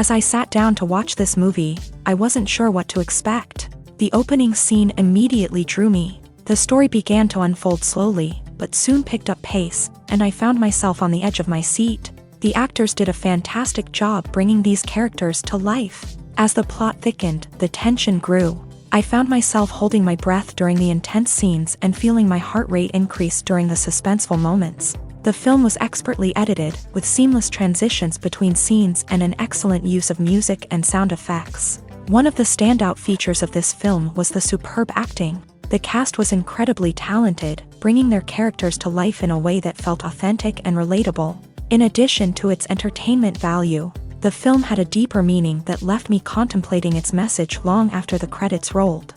As I sat down to watch this movie, I wasn't sure what to expect. The opening scene immediately drew me. The story began to unfold slowly, but soon picked up pace, and I found myself on the edge of my seat. The actors did a fantastic job bringing these characters to life. As the plot thickened, the tension grew. I found myself holding my breath during the intense scenes and feeling my heart rate increase during the suspenseful moments. The film was expertly edited, with seamless transitions between scenes and an excellent use of music and sound effects. One of the standout features of this film was the superb acting. The cast was incredibly talented, bringing their characters to life in a way that felt authentic and relatable. In addition to its entertainment value, the film had a deeper meaning that left me contemplating its message long after the credits rolled.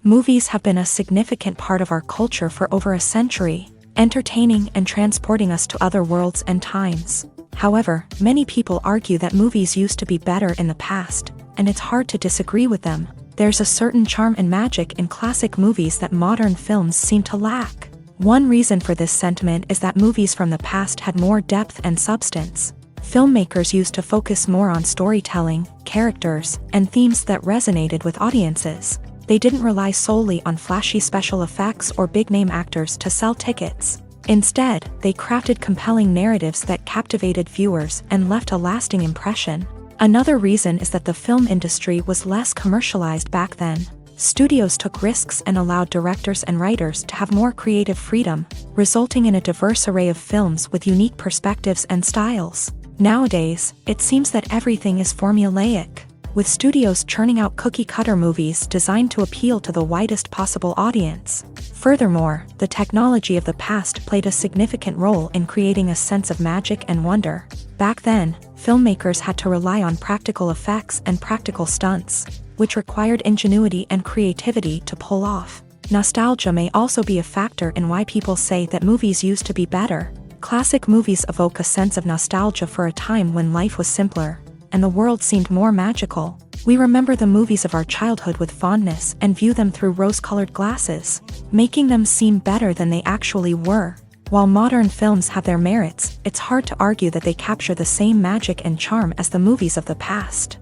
Movies have been a significant part of our culture for over a century, entertaining and transporting us to other worlds and times. However, many people argue that movies used to be better in the past, and it's hard to disagree with them. There's a certain charm and magic in classic movies that modern films seem to lack. One reason for this sentiment is that movies from the past had more depth and substance. Filmmakers used to focus more on storytelling, characters, and themes that resonated with audiences. They didn't rely solely on flashy special effects or big-name actors to sell tickets. Instead, they crafted compelling narratives that captivated viewers and left a lasting impression. Another reason is that the film industry was less commercialized back then. Studios took risks and allowed directors and writers to have more creative freedom, resulting in a diverse array of films with unique perspectives and styles. Nowadays, it seems that everything is formulaic, with studios churning out cookie-cutter movies designed to appeal to the widest possible audience. Furthermore, the technology of the past played a significant role in creating a sense of magic and wonder. Back then, filmmakers had to rely on practical effects and practical stunts, which required ingenuity and creativity to pull off. Nostalgia may also be a factor in why people say that movies used to be better. Classic movies evoke a sense of nostalgia for a time when life was simpler, and the world seemed more magical. We remember the movies of our childhood with fondness and view them through rose-colored glasses, making them seem better than they actually were. While modern films have their merits, it's hard to argue that they capture the same magic and charm as the movies of the past.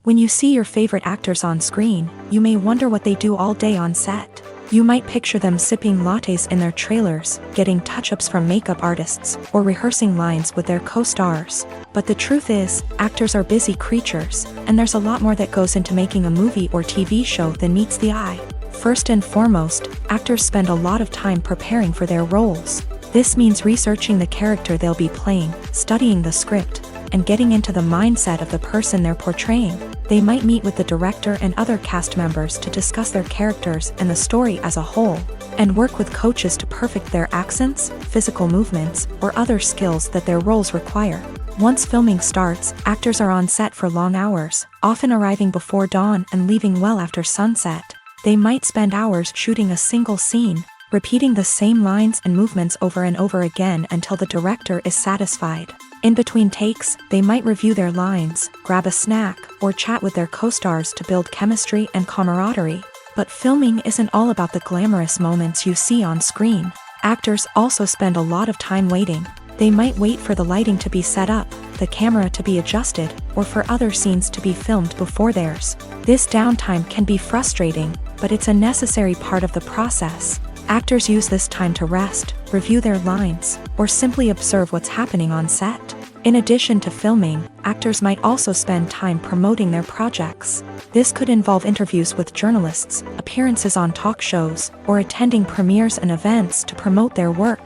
When you see your favorite actors on screen, you may wonder what they do all day on set. You might picture them sipping lattes in their trailers, getting touch-ups from makeup artists, or rehearsing lines with their co-stars. But the truth is, actors are busy creatures, and there's a lot more that goes into making a movie or TV show than meets the eye. First and foremost, actors spend a lot of time preparing for their roles. This means researching the character they'll be playing, studying the script, and getting into the mindset of the person they're portraying. They might meet with the director and other cast members to discuss their characters and the story as a whole, and work with coaches to perfect their accents, physical movements, or other skills that their roles require. Once filming starts, actors are on set for long hours, often arriving before dawn and leaving well after sunset. They might spend hours shooting a single scene, repeating the same lines and movements over and over again until the director is satisfied. In between takes, they might review their lines, grab a snack, or chat with their co-stars to build chemistry and camaraderie. But filming isn't all about the glamorous moments you see on screen. Actors also spend a lot of time waiting. They might wait for the lighting to be set up, the camera to be adjusted, or for other scenes to be filmed before theirs. This downtime can be frustrating, but it's a necessary part of the process. Actors use this time to rest, review their lines, or simply observe what's happening on set. In addition to filming, actors might also spend time promoting their projects. This could involve interviews with journalists, appearances on talk shows, or attending premieres and events to promote their work.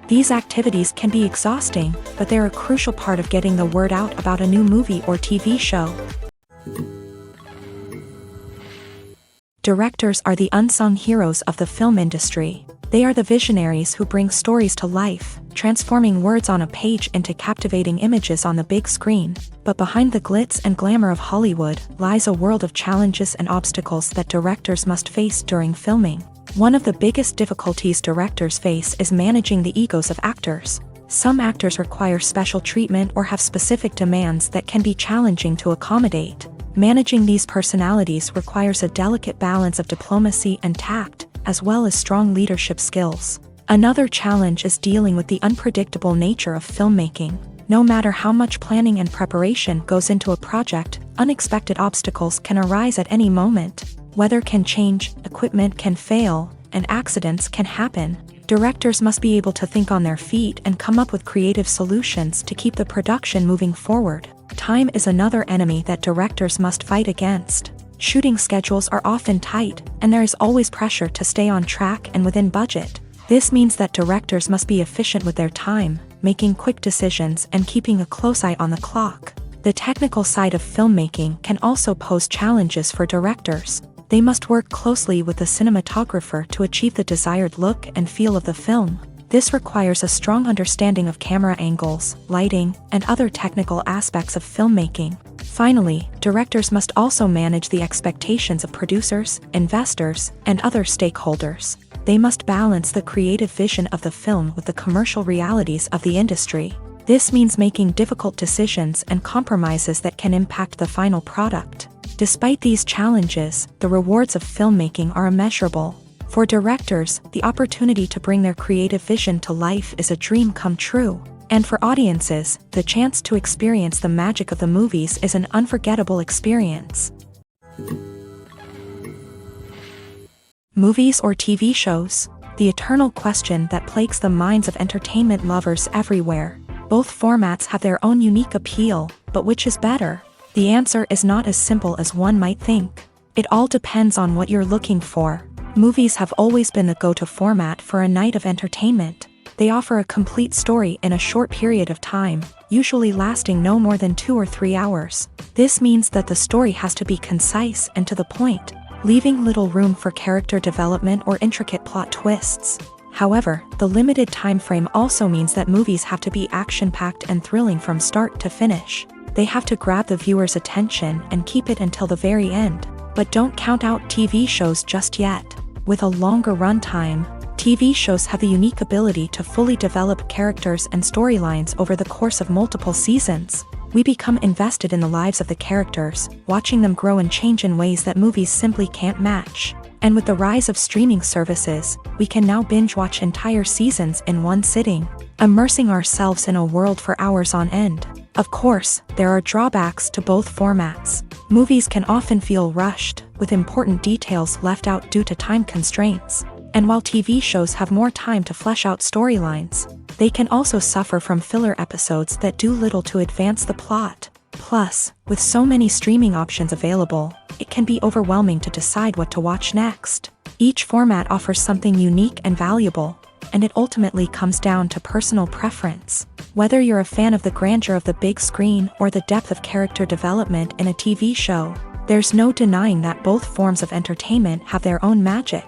These activities can be exhausting, but they're a crucial part of getting the word out about a new movie or TV show. Directors are the unsung heroes of the film industry. They are the visionaries who bring stories to life, transforming words on a page into captivating images on the big screen. But behind the glitz and glamour of Hollywood lies a world of challenges and obstacles that directors must face during filming. One of the biggest difficulties directors face is managing the egos of actors. Some actors require special treatment or have specific demands that can be challenging to accommodate. Managing these personalities requires a delicate balance of diplomacy and tact, as well as strong leadership skills. Another challenge is dealing with the unpredictable nature of filmmaking. No matter how much planning and preparation goes into a project, unexpected obstacles can arise at any moment. Weather can change, equipment can fail, and accidents can happen. Directors must be able to think on their feet and come up with creative solutions to keep the production moving forward. Time is another enemy that directors must fight against. Shooting schedules are often tight, and there is always pressure to stay on track and within budget. This means that directors must be efficient with their time, making quick decisions and keeping a close eye on the clock. The technical side of filmmaking can also pose challenges for directors. They must work closely with the cinematographer to achieve the desired look and feel of the film. This requires a strong understanding of camera angles, lighting, and other technical aspects of filmmaking. Finally, directors must also manage the expectations of producers, investors, and other stakeholders. They must balance the creative vision of the film with the commercial realities of the industry. This means making difficult decisions and compromises that can impact the final product. Despite these challenges, the rewards of filmmaking are immeasurable. For directors, the opportunity to bring their creative vision to life is a dream come true. And for audiences, the chance to experience the magic of the movies is an unforgettable experience. Movies or TV shows? The eternal question that plagues the minds of entertainment lovers everywhere. Both formats have their own unique appeal, but which is better? The answer is not as simple as one might think. It all depends on what you're looking for. Movies have always been the go-to format for a night of entertainment. They offer a complete story in a short period of time, usually lasting no more than 2 or 3 hours. This means that the story has to be concise and to the point, leaving little room for character development or intricate plot twists. However, the limited time frame also means that movies have to be action-packed and thrilling from start to finish. They have to grab the viewer's attention and keep it until the very end. But don't count out TV shows just yet. With a longer runtime, TV shows have the unique ability to fully develop characters and storylines over the course of multiple seasons. We become invested in the lives of the characters, watching them grow and change in ways that movies simply can't match. And with the rise of streaming services, we can now binge-watch entire seasons in one sitting, immersing ourselves in a world for hours on end. Of course, there are drawbacks to both formats. Movies can often feel rushed, with important details left out due to time constraints. And while TV shows have more time to flesh out storylines, they can also suffer from filler episodes that do little to advance the plot. Plus, with so many streaming options available, it can be overwhelming to decide what to watch next. Each format offers something unique and valuable, and it ultimately comes down to personal preference. Whether you're a fan of the grandeur of the big screen or the depth of character development in a TV show, there's no denying that both forms of entertainment have their own magic.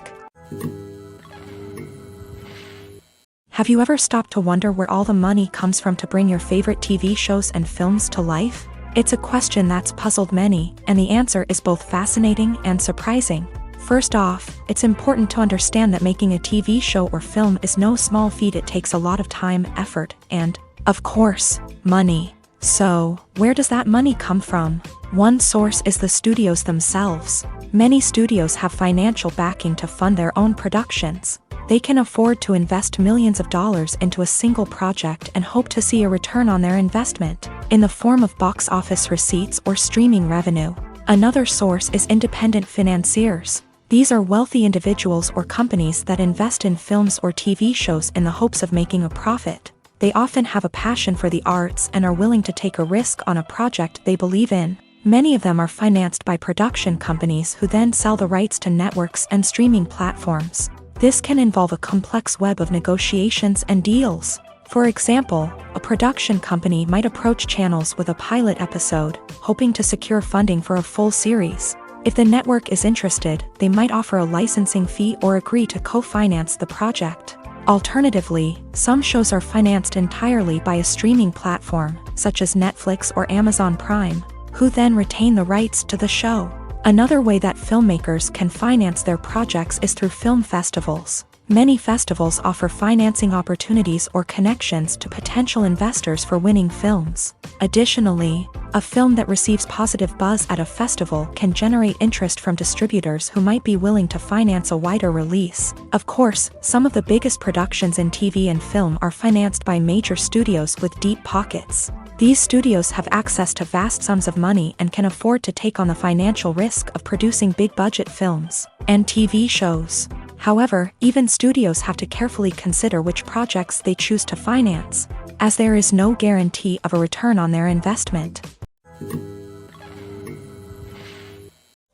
Have you ever stopped to wonder where all the money comes from to bring your favorite TV shows and films to life? It's a question that's puzzled many, and the answer is both fascinating and surprising. First off, it's important to understand that making a TV show or film is no small feat. It takes a lot of time, effort, and, of course, money. So, where does that money come from? One source is the studios themselves. Many studios have financial backing to fund their own productions. They can afford to invest millions of dollars into a single project and hope to see a return on their investment, in the form of box office receipts or streaming revenue. Another source is independent financiers. These are wealthy individuals or companies that invest in films or TV shows in the hopes of making a profit. They often have a passion for the arts and are willing to take a risk on a project they believe in. Many of them are financed by production companies who then sell the rights to networks and streaming platforms. This can involve a complex web of negotiations and deals. For example, a production company might approach channels with a pilot episode, hoping to secure funding for a full series. If the network is interested, they might offer a licensing fee or agree to co-finance the project. Alternatively, some shows are financed entirely by a streaming platform, such as Netflix or Amazon Prime, who then retain the rights to the show. Another way that filmmakers can finance their projects is through film festivals. Many festivals offer financing opportunities or connections to potential investors for winning films. Additionally, a film that receives positive buzz at a festival can generate interest from distributors who might be willing to finance a wider release. Of course, some of the biggest productions in TV and film are financed by major studios with deep pockets. These studios have access to vast sums of money and can afford to take on the financial risk of producing big-budget films and TV shows. However, even studios have to carefully consider which projects they choose to finance, as there is no guarantee of a return on their investment.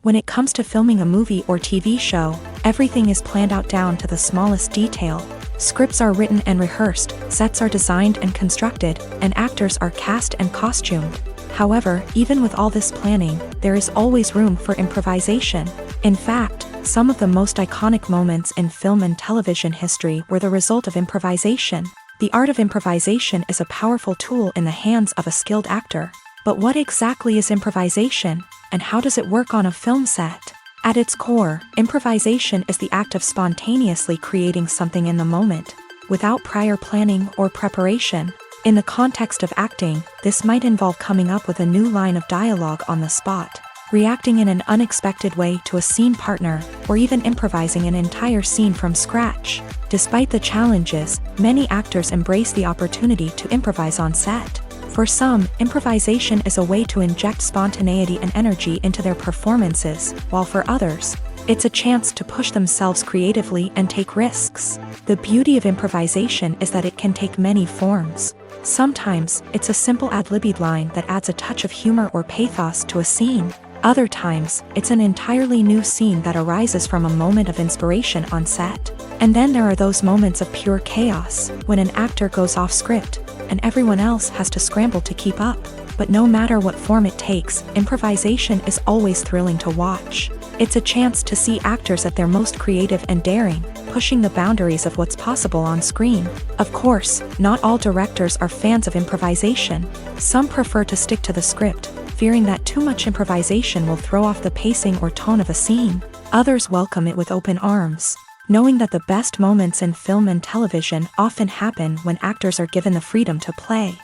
When it comes to filming a movie or TV show, everything is planned out down to the smallest detail. Scripts are written and rehearsed, sets are designed and constructed, and actors are cast and costumed. However, even with all this planning, there is always room for improvisation. In fact, some of the most iconic moments in film and television history were the result of improvisation. The art of improvisation is a powerful tool in the hands of a skilled actor. But what exactly is improvisation, and how does it work on a film set? At its core, improvisation is the act of spontaneously creating something in the moment, without prior planning or preparation. In the context of acting, this might involve coming up with a new line of dialogue on the spot, reacting in an unexpected way to a scene partner, or even improvising an entire scene from scratch. Despite the challenges, many actors embrace the opportunity to improvise on set. For some, improvisation is a way to inject spontaneity and energy into their performances, while for others, it's a chance to push themselves creatively and take risks. The beauty of improvisation is that it can take many forms. Sometimes, it's a simple ad-libbed line that adds a touch of humor or pathos to a scene. Other times, it's an entirely new scene that arises from a moment of inspiration on set. And then there are those moments of pure chaos, when an actor goes off script, and everyone else has to scramble to keep up. But no matter what form it takes, improvisation is always thrilling to watch. It's a chance to see actors at their most creative and daring, pushing the boundaries of what's possible on screen. Of course, not all directors are fans of improvisation. Some prefer to stick to the script, fearing that too much improvisation will throw off the pacing or tone of a scene. Others welcome it with open arms, knowing that the best moments in film and television often happen when actors are given the freedom to play.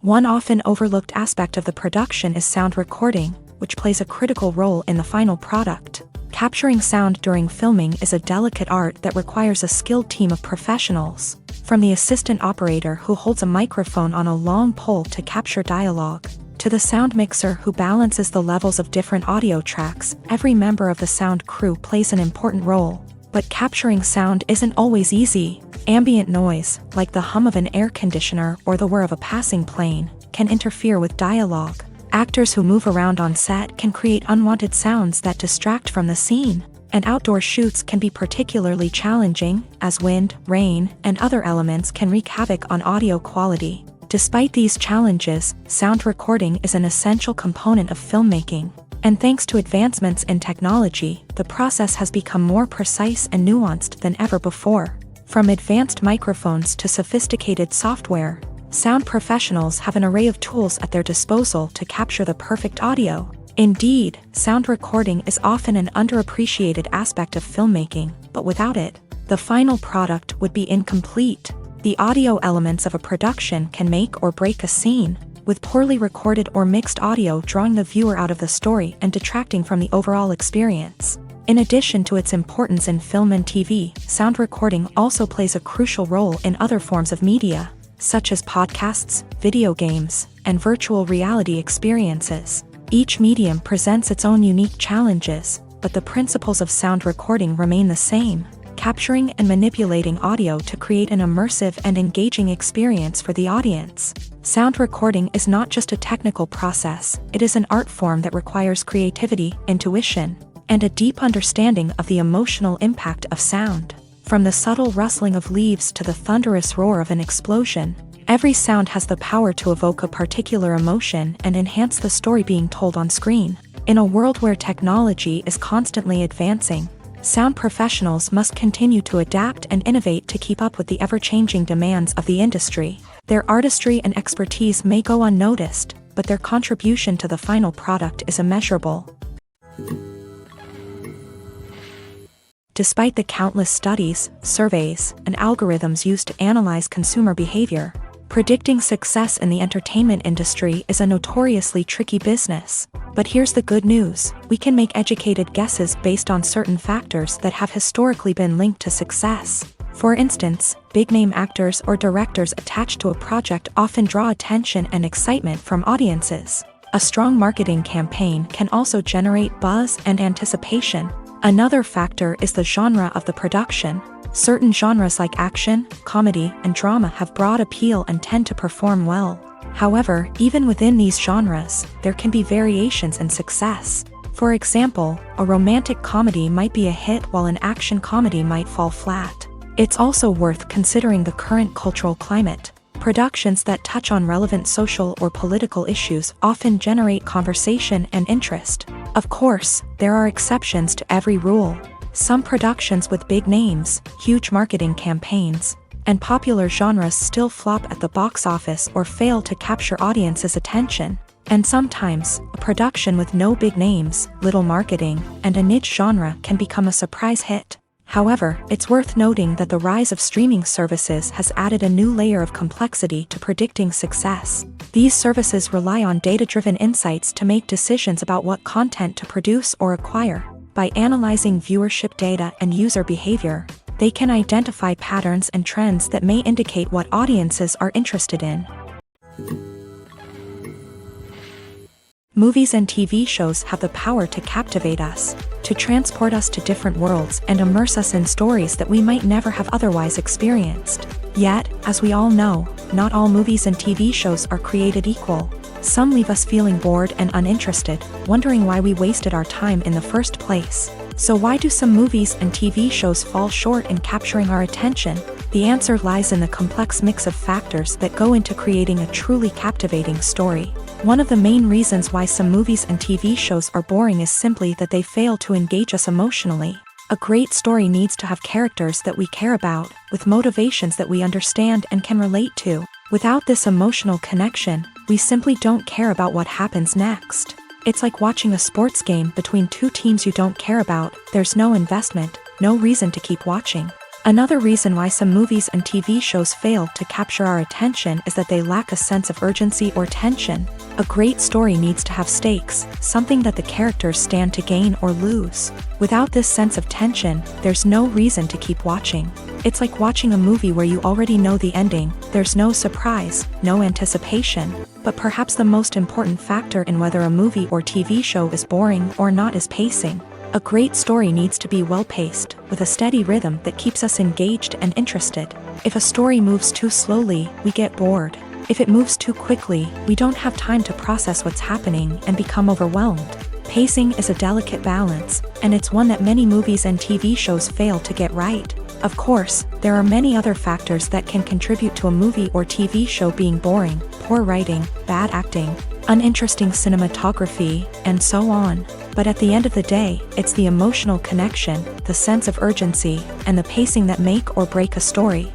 One often overlooked aspect of the production is sound recording, which plays a critical role in the final product. Capturing sound during filming is a delicate art that requires a skilled team of professionals. From the assistant operator who holds a microphone on a long pole to capture dialogue, to the sound mixer who balances the levels of different audio tracks, every member of the sound crew plays an important role. But capturing sound isn't always easy. Ambient noise, like the hum of an air conditioner or the whir of a passing plane, can interfere with dialogue. Actors who move around on set can create unwanted sounds that distract from the scene. And outdoor shoots can be particularly challenging, as wind, rain, and other elements can wreak havoc on audio quality. Despite these challenges, sound recording is an essential component of filmmaking. And thanks to advancements in technology, the process has become more precise and nuanced than ever before. From advanced microphones to sophisticated software, sound professionals have an array of tools at their disposal to capture the perfect audio. Indeed, sound recording is often an underappreciated aspect of filmmaking, but without it, the final product would be incomplete. The audio elements of a production can make or break a scene, with poorly recorded or mixed audio drawing the viewer out of the story and detracting from the overall experience. In addition to its importance in film and TV, sound recording also plays a crucial role in other forms of media, such as podcasts, video games, and virtual reality experiences. Each medium presents its own unique challenges, but the principles of sound recording remain the same, capturing and manipulating audio to create an immersive and engaging experience for the audience. Sound recording is not just a technical process, it is an art form that requires creativity, intuition, and a deep understanding of the emotional impact of sound. From the subtle rustling of leaves to the thunderous roar of an explosion, every sound has the power to evoke a particular emotion and enhance the story being told on screen. In a world where technology is constantly advancing, sound professionals must continue to adapt and innovate to keep up with the ever-changing demands of the industry. Their artistry and expertise may go unnoticed, but their contribution to the final product is immeasurable. Despite the countless studies, surveys, and algorithms used to analyze consumer behavior, predicting success in the entertainment industry is a notoriously tricky business. But here's the good news: we can make educated guesses based on certain factors that have historically been linked to success. For instance, big-name actors or directors attached to a project often draw attention and excitement from audiences. A strong marketing campaign can also generate buzz and anticipation. Another factor is the genre of the production. Certain genres like action, comedy, and drama have broad appeal and tend to perform well. However, even within these genres, there can be variations in success. For example, a romantic comedy might be a hit while an action comedy might fall flat. It's also worth considering the current cultural climate. Productions that touch on relevant social or political issues often generate conversation and interest. Of course, there are exceptions to every rule. Some productions with big names, huge marketing campaigns, and popular genres still flop at the box office or fail to capture audiences' attention. And sometimes, a production with no big names, little marketing, and a niche genre can become a surprise hit. However, it's worth noting that the rise of streaming services has added a new layer of complexity to predicting success. These services rely on data-driven insights to make decisions about what content to produce or acquire. By analyzing viewership data and user behavior, they can identify patterns and trends that may indicate what audiences are interested in. Movies and TV shows have the power to captivate us, to transport us to different worlds and immerse us in stories that we might never have otherwise experienced. Yet, as we all know, not all movies and TV shows are created equal. Some leave us feeling bored and uninterested, wondering why we wasted our time in the first place. So why do some movies and TV shows fall short in capturing our attention? The answer lies in the complex mix of factors that go into creating a truly captivating story. One of the main reasons why some movies and TV shows are boring is simply that they fail to engage us emotionally. A great story needs to have characters that we care about, with motivations that we understand and can relate to. Without this emotional connection, we simply don't care about what happens next. It's like watching a sports game between two teams you don't care about. There's no investment, no reason to keep watching. Another reason why some movies and TV shows fail to capture our attention is that they lack a sense of urgency or tension. A great story needs to have stakes, something that the characters stand to gain or lose. Without this sense of tension, there's no reason to keep watching. It's like watching a movie where you already know the ending. There's no surprise, no anticipation. But perhaps the most important factor in whether a movie or TV show is boring or not is pacing. A great story needs to be well-paced, with a steady rhythm that keeps us engaged and interested. If a story moves too slowly, we get bored. If it moves too quickly, we don't have time to process what's happening and become overwhelmed. Pacing is a delicate balance, and it's one that many movies and TV shows fail to get right. Of course, there are many other factors that can contribute to a movie or TV show being boring: poor writing, bad acting, uninteresting cinematography, and so on. But at the end of the day, it's the emotional connection, the sense of urgency, and the pacing that make or break a story.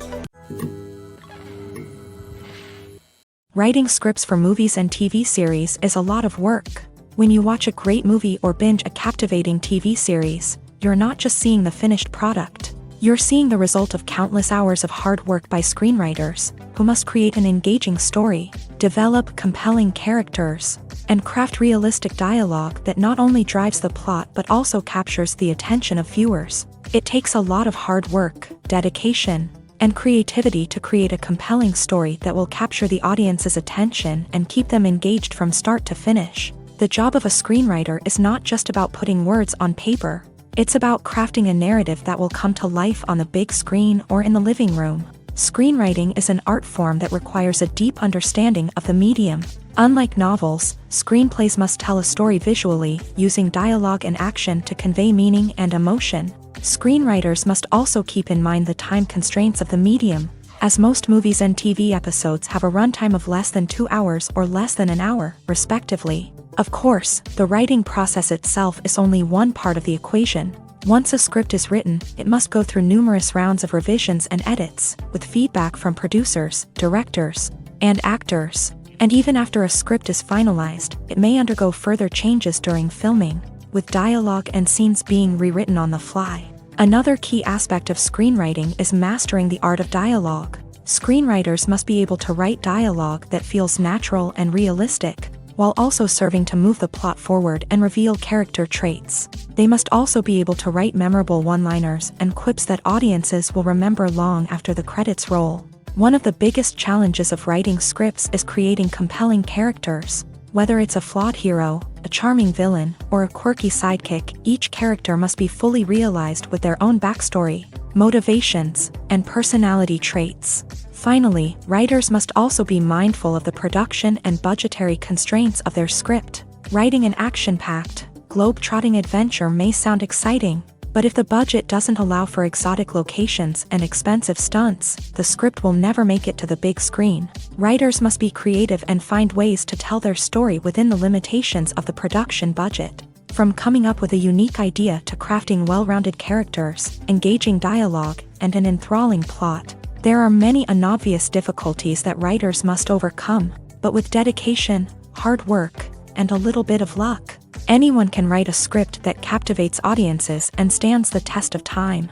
Writing scripts for movies and TV series is a lot of work. When you watch a great movie or binge a captivating TV series, you're not just seeing the finished product. You're seeing the result of countless hours of hard work by screenwriters, who must create an engaging story, develop compelling characters, and craft realistic dialogue that not only drives the plot but also captures the attention of viewers. It takes a lot of hard work, dedication, and creativity to create a compelling story that will capture the audience's attention and keep them engaged from start to finish. The job of a screenwriter is not just about putting words on paper. It's about crafting a narrative that will come to life on the big screen or in the living room. Screenwriting is an art form that requires a deep understanding of the medium. Unlike novels, screenplays must tell a story visually, using dialogue and action to convey meaning and emotion. Screenwriters must also keep in mind the time constraints of the medium, as most movies and TV episodes have a runtime of less than 2 hours or less than an hour, respectively. Of course, the writing process itself is only one part of the equation. Once a script is written, it must go through numerous rounds of revisions and edits, with feedback from producers, directors, and actors. And even after a script is finalized, it may undergo further changes during filming, with dialogue and scenes being rewritten on the fly. Another key aspect of screenwriting is mastering the art of dialogue. Screenwriters must be able to write dialogue that feels natural and realistic, while also serving to move the plot forward and reveal character traits. They must also be able to write memorable one-liners and quips that audiences will remember long after the credits roll. One of the biggest challenges of writing scripts is creating compelling characters. Whether it's a flawed hero, a charming villain, or a quirky sidekick, each character must be fully realized with their own backstory, motivations, and personality traits. Finally, writers must also be mindful of the production and budgetary constraints of their script. Writing an action-packed, globe-trotting adventure may sound exciting, but if the budget doesn't allow for exotic locations and expensive stunts, the script will never make it to the big screen. Writers must be creative and find ways to tell their story within the limitations of the production budget. From coming up with a unique idea to crafting well-rounded characters, engaging dialogue, and an enthralling plot, there are many unobvious difficulties that writers must overcome, but with dedication, hard work, and a little bit of luck, anyone can write a script that captivates audiences and stands the test of time.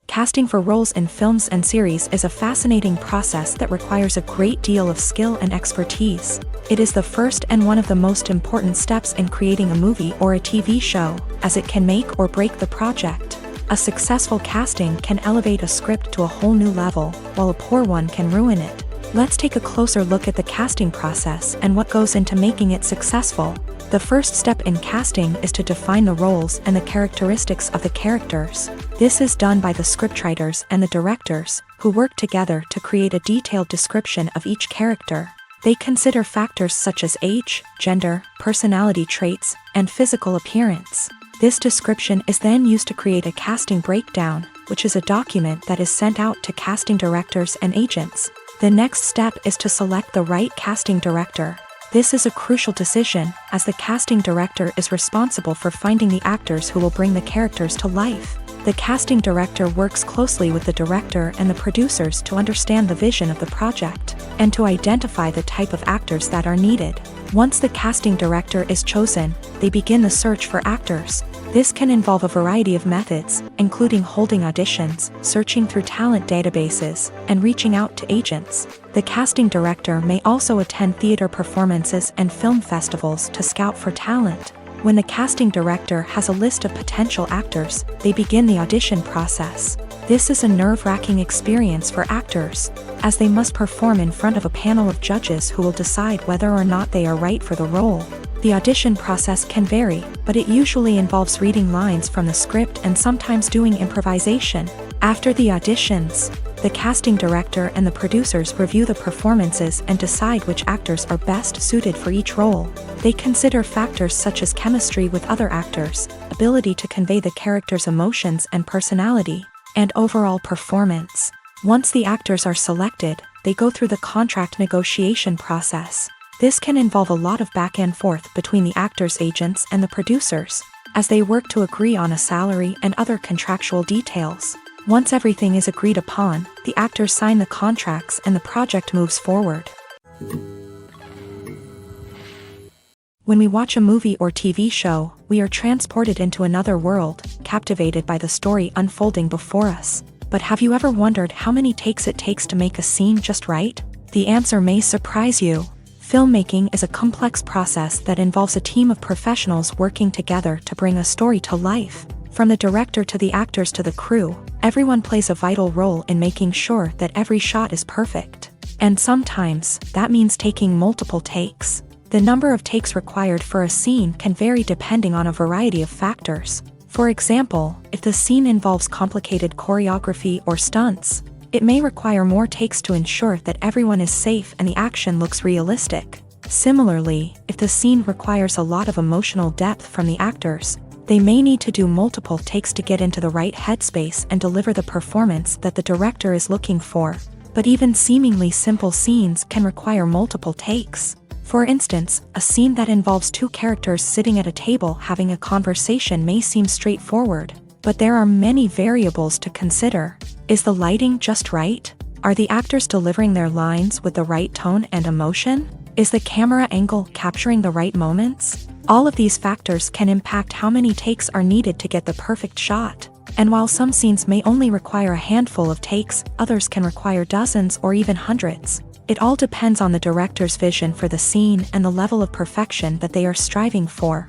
Casting for roles in films and series is a fascinating process that requires a great deal of skill and expertise. It is the first and one of the most important steps in creating a movie or a TV show, as it can make or break the project. A successful casting can elevate a script to a whole new level, while a poor one can ruin it. Let's take a closer look at the casting process and what goes into making it successful. The first step in casting is to define the roles and the characteristics of the characters. This is done by the scriptwriters and the directors, who work together to create a detailed description of each character. They consider factors such as age, gender, personality traits, and physical appearance. This description is then used to create a casting breakdown, which is a document that is sent out to casting directors and agents. The next step is to select the right casting director. This is a crucial decision, as the casting director is responsible for finding the actors who will bring the characters to life. The casting director works closely with the director and the producers to understand the vision of the project, and to identify the type of actors that are needed. Once the casting director is chosen, they begin the search for actors. This can involve a variety of methods, including holding auditions, searching through talent databases, and reaching out to agents. The casting director may also attend theater performances and film festivals to scout for talent. When the casting director has a list of potential actors, they begin the audition process. This is a nerve-wracking experience for actors, as they must perform in front of a panel of judges who will decide whether or not they are right for the role. The audition process can vary, but it usually involves reading lines from the script and sometimes doing improvisation. After the auditions, the casting director and the producers review the performances and decide which actors are best suited for each role. They consider factors such as chemistry with other actors, ability to convey the character's emotions and personality, and overall performance. Once the actors are selected, they go through the contract negotiation process. This can involve a lot of back and forth between the actors' agents and the producers, as they work to agree on a salary and other contractual details. Once everything is agreed upon, the actors sign the contracts and the project moves forward. When we watch a movie or TV show, we are transported into another world, captivated by the story unfolding before us. But have you ever wondered how many takes it takes to make a scene just right? The answer may surprise you. Filmmaking is a complex process that involves a team of professionals working together to bring a story to life. From the director to the actors to the crew, everyone plays a vital role in making sure that every shot is perfect. And sometimes, that means taking multiple takes. The number of takes required for a scene can vary depending on a variety of factors. For example, if the scene involves complicated choreography or stunts, it may require more takes to ensure that everyone is safe and the action looks realistic. Similarly, if the scene requires a lot of emotional depth from the actors, they may need to do multiple takes to get into the right headspace and deliver the performance that the director is looking for. But even seemingly simple scenes can require multiple takes. For instance, a scene that involves two characters sitting at a table having a conversation may seem straightforward, but there are many variables to consider. Is the lighting just right? Are the actors delivering their lines with the right tone and emotion? Is the camera angle capturing the right moments? All of these factors can impact how many takes are needed to get the perfect shot. And while some scenes may only require a handful of takes, others can require dozens or even hundreds. It all depends on the director's vision for the scene and the level of perfection that they are striving for.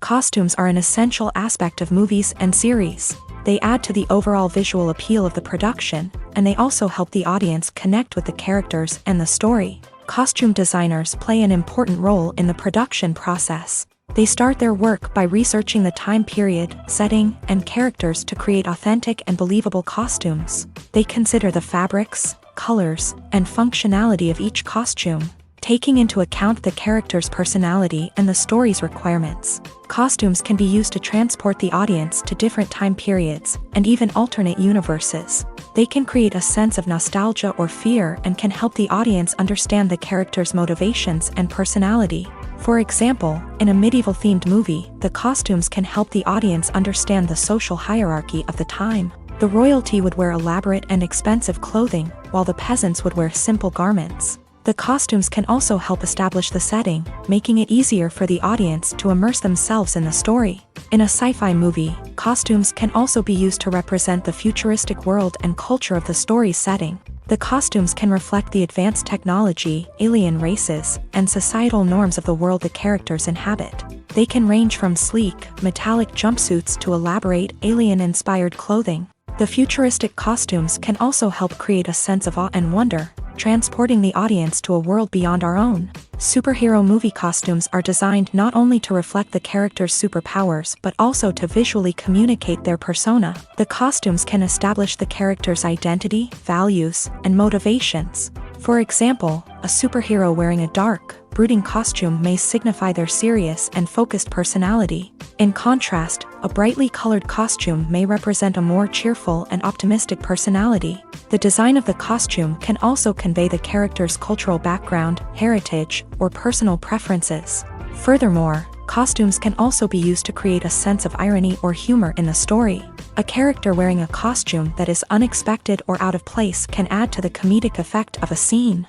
Costumes are an essential aspect of movies and series. They add to the overall visual appeal of the production, and they also help the audience connect with the characters and the story. Costume designers play an important role in the production process. They start their work by researching the time period, setting, and characters to create authentic and believable costumes. They consider the fabrics, colors, and functionality of each costume, taking into account the character's personality and the story's requirements. Costumes can be used to transport the audience to different time periods and even alternate universes. They can create a sense of nostalgia or fear and can help the audience understand the character's motivations and personality. For example, in a medieval-themed movie, the costumes can help the audience understand the social hierarchy of the time. The royalty would wear elaborate and expensive clothing, while the peasants would wear simple garments. The costumes can also help establish the setting, making it easier for the audience to immerse themselves in the story. In a sci-fi movie, costumes can also be used to represent the futuristic world and culture of the story's setting. The costumes can reflect the advanced technology, alien races, and societal norms of the world the characters inhabit. They can range from sleek, metallic jumpsuits to elaborate, alien-inspired clothing. The futuristic costumes can also help create a sense of awe and wonder, transporting the audience to a world beyond our own. Superhero movie costumes are designed not only to reflect the character's superpowers but also to visually communicate their persona. The costumes can establish the character's identity, values, and motivations. For example, a superhero wearing a dark, brooding costume may signify their serious and focused personality. In contrast, a brightly colored costume may represent a more cheerful and optimistic personality. The design of the costume can also convey the character's cultural background, heritage, or personal preferences. Furthermore, costumes can also be used to create a sense of irony or humor in the story. A character wearing a costume that is unexpected or out of place can add to the comedic effect of a scene.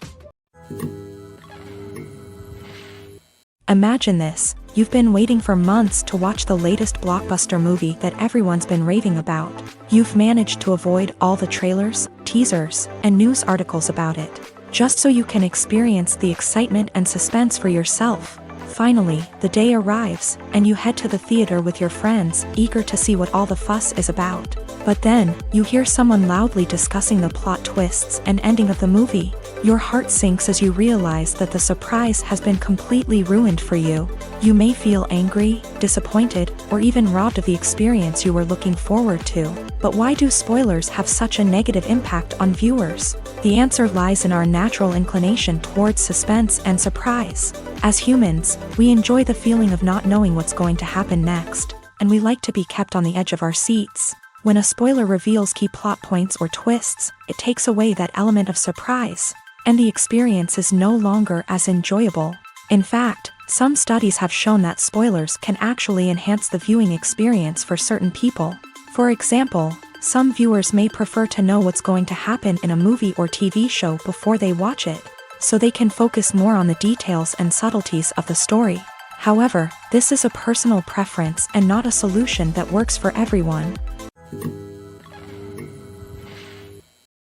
Imagine this: you've been waiting for months to watch the latest blockbuster movie that everyone's been raving about. You've managed to avoid all the trailers, teasers, and news articles about it, just so you can experience the excitement and suspense for yourself. Finally, the day arrives, and you head to the theater with your friends, eager to see what all the fuss is about. But then, you hear someone loudly discussing the plot twists and ending of the movie. Your heart sinks as you realize that the surprise has been completely ruined for you. You may feel angry, disappointed, or even robbed of the experience you were looking forward to. But why do spoilers have such a negative impact on viewers? The answer lies in our natural inclination towards suspense and surprise. As humans, we enjoy the feeling of not knowing what's going to happen next, and we like to be kept on the edge of our seats. When a spoiler reveals key plot points or twists, it takes away that element of surprise, and the experience is no longer as enjoyable. In fact, some studies have shown that spoilers can actually enhance the viewing experience for certain people. For example, some viewers may prefer to know what's going to happen in a movie or TV show before they watch it, so they can focus more on the details and subtleties of the story. However, this is a personal preference and not a solution that works for everyone.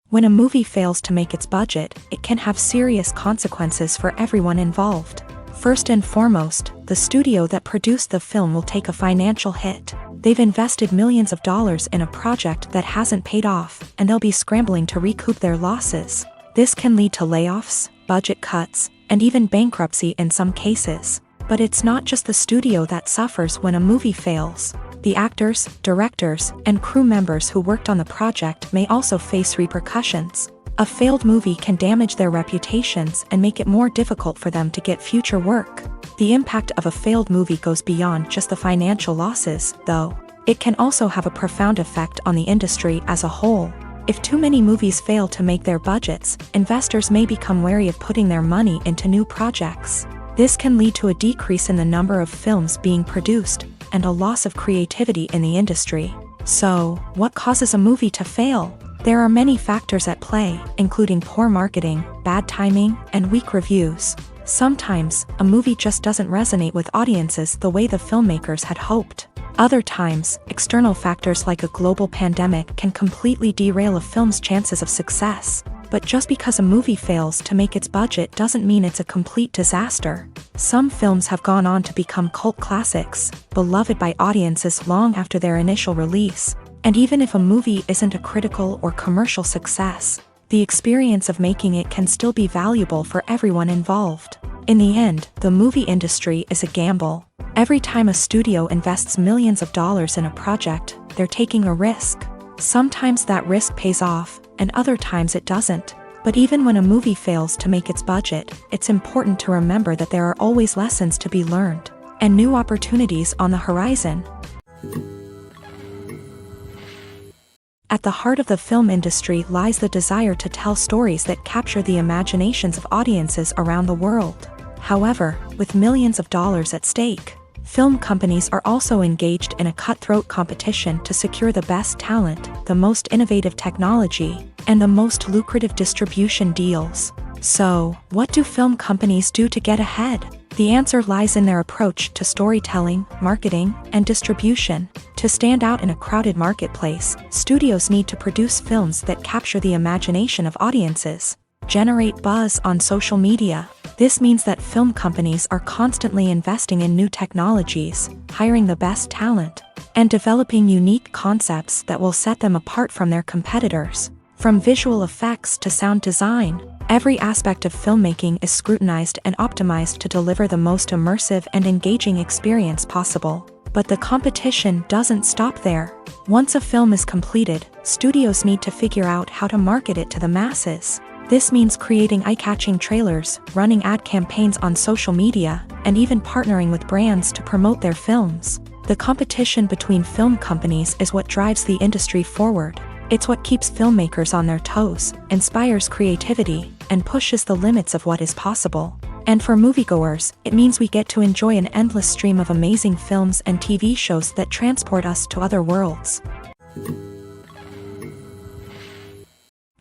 When a movie fails to make its budget, it can have serious consequences for everyone involved. First and foremost, the studio that produced the film will take a financial hit. They've invested millions of dollars in a project that hasn't paid off, and they'll be scrambling to recoup their losses. This can lead to layoffs, budget cuts, and even bankruptcy in some cases. But it's not just the studio that suffers when a movie fails. The actors, directors, and crew members who worked on the project may also face repercussions. A failed movie can damage their reputations and make it more difficult for them to get future work. The impact of a failed movie goes beyond just the financial losses, though. It can also have a profound effect on the industry as a whole. If too many movies fail to make their budgets, investors may become wary of putting their money into new projects. This can lead to a decrease in the number of films being produced, and a loss of creativity in the industry. So, what causes a movie to fail? There are many factors at play, including poor marketing, bad timing, and weak reviews. Sometimes, a movie just doesn't resonate with audiences the way the filmmakers had hoped. Other times, external factors like a global pandemic can completely derail a film's chances of success. But just because a movie fails to make its budget doesn't mean it's a complete disaster. Some films have gone on to become cult classics, beloved by audiences long after their initial release. And even if a movie isn't a critical or commercial success, the experience of making it can still be valuable for everyone involved. In the end, the movie industry is a gamble. Every time a studio invests millions of dollars in a project, they're taking a risk. Sometimes that risk pays off, and other times it doesn't. But even when a movie fails to make its budget, it's important to remember that there are always lessons to be learned, and new opportunities on the horizon. At the heart of the film industry lies the desire to tell stories that capture the imaginations of audiences around the world. However, with millions of dollars at stake, film companies are also engaged in a cutthroat competition to secure the best talent, the most innovative technology, and the most lucrative distribution deals. So, what do film companies do to get ahead? The answer lies in their approach to storytelling, marketing, and distribution. To stand out in a crowded marketplace, studios need to produce films that capture the imagination of audiences, generate buzz on social media. This means that film companies are constantly investing in new technologies, hiring the best talent, and developing unique concepts that will set them apart from their competitors. From visual effects to sound design, every aspect of filmmaking is scrutinized and optimized to deliver the most immersive and engaging experience possible. But the competition doesn't stop there. Once a film is completed, studios need to figure out how to market it to the masses. This means creating eye-catching trailers, running ad campaigns on social media, and even partnering with brands to promote their films. The competition between film companies is what drives the industry forward. It's what keeps filmmakers on their toes, inspires creativity, and pushes the limits of what is possible. And for moviegoers, it means we get to enjoy an endless stream of amazing films and TV shows that transport us to other worlds.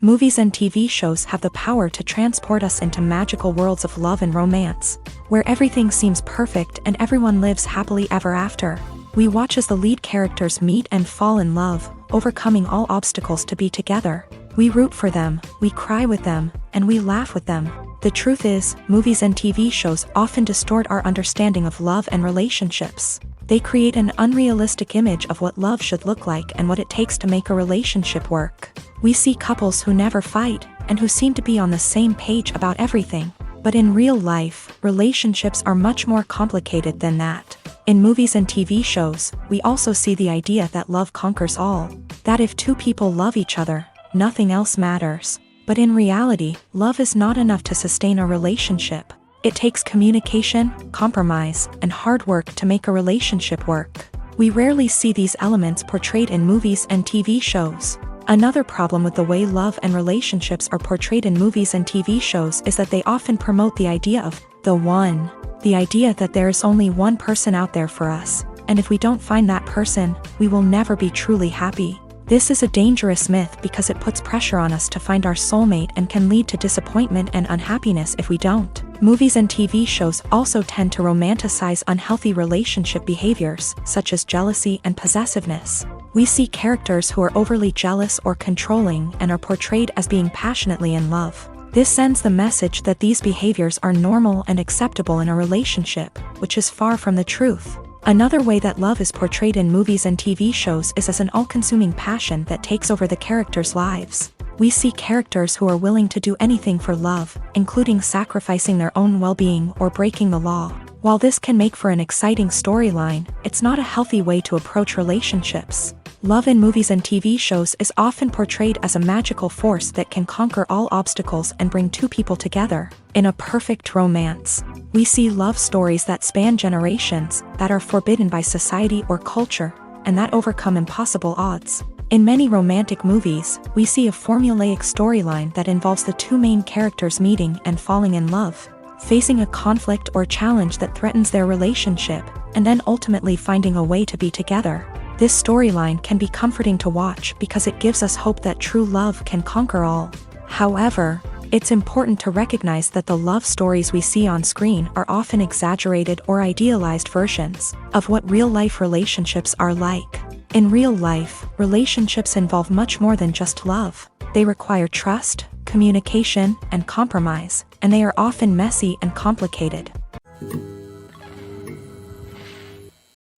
Movies and TV shows have the power to transport us into magical worlds of love and romance, where everything seems perfect and everyone lives happily ever after. We watch as the lead characters meet and fall in love, overcoming all obstacles to be together. We root for them, we cry with them, and we laugh with them. The truth is, movies and TV shows often distort our understanding of love and relationships. They create an unrealistic image of what love should look like and what it takes to make a relationship work. We see couples who never fight, and who seem to be on the same page about everything. But in real life, relationships are much more complicated than that. In movies and TV shows, we also see the idea that love conquers all. That if two people love each other, nothing else matters. But in reality, love is not enough to sustain a relationship. It takes communication, compromise, and hard work to make a relationship work. We rarely see these elements portrayed in movies and TV shows. Another problem with the way love and relationships are portrayed in movies and TV shows is that they often promote the idea of the one. The idea that there is only one person out there for us, and if we don't find that person, we will never be truly happy. This is a dangerous myth because it puts pressure on us to find our soulmate and can lead to disappointment and unhappiness if we don't. Movies and TV shows also tend to romanticize unhealthy relationship behaviors, such as jealousy and possessiveness. We see characters who are overly jealous or controlling and are portrayed as being passionately in love. This sends the message that these behaviors are normal and acceptable in a relationship, which is far from the truth. Another way that love is portrayed in movies and TV shows is as an all-consuming passion that takes over the characters' lives. We see characters who are willing to do anything for love, including sacrificing their own well-being or breaking the law. While this can make for an exciting storyline, it's not a healthy way to approach relationships. Love in movies and TV shows is often portrayed as a magical force that can conquer all obstacles and bring two people together in a perfect romance. We see love stories that span generations, that are forbidden by society or culture, and that overcome impossible odds. In many romantic movies, we see a formulaic storyline that involves the two main characters meeting and falling in love, facing a conflict or challenge that threatens their relationship, and then ultimately finding a way to be together. This storyline can be comforting to watch because it gives us hope that true love can conquer all. However, it's important to recognize that the love stories we see on screen are often exaggerated or idealized versions of what real-life relationships are like. In real life, relationships involve much more than just love. They require trust, communication, and compromise, and they are often messy and complicated.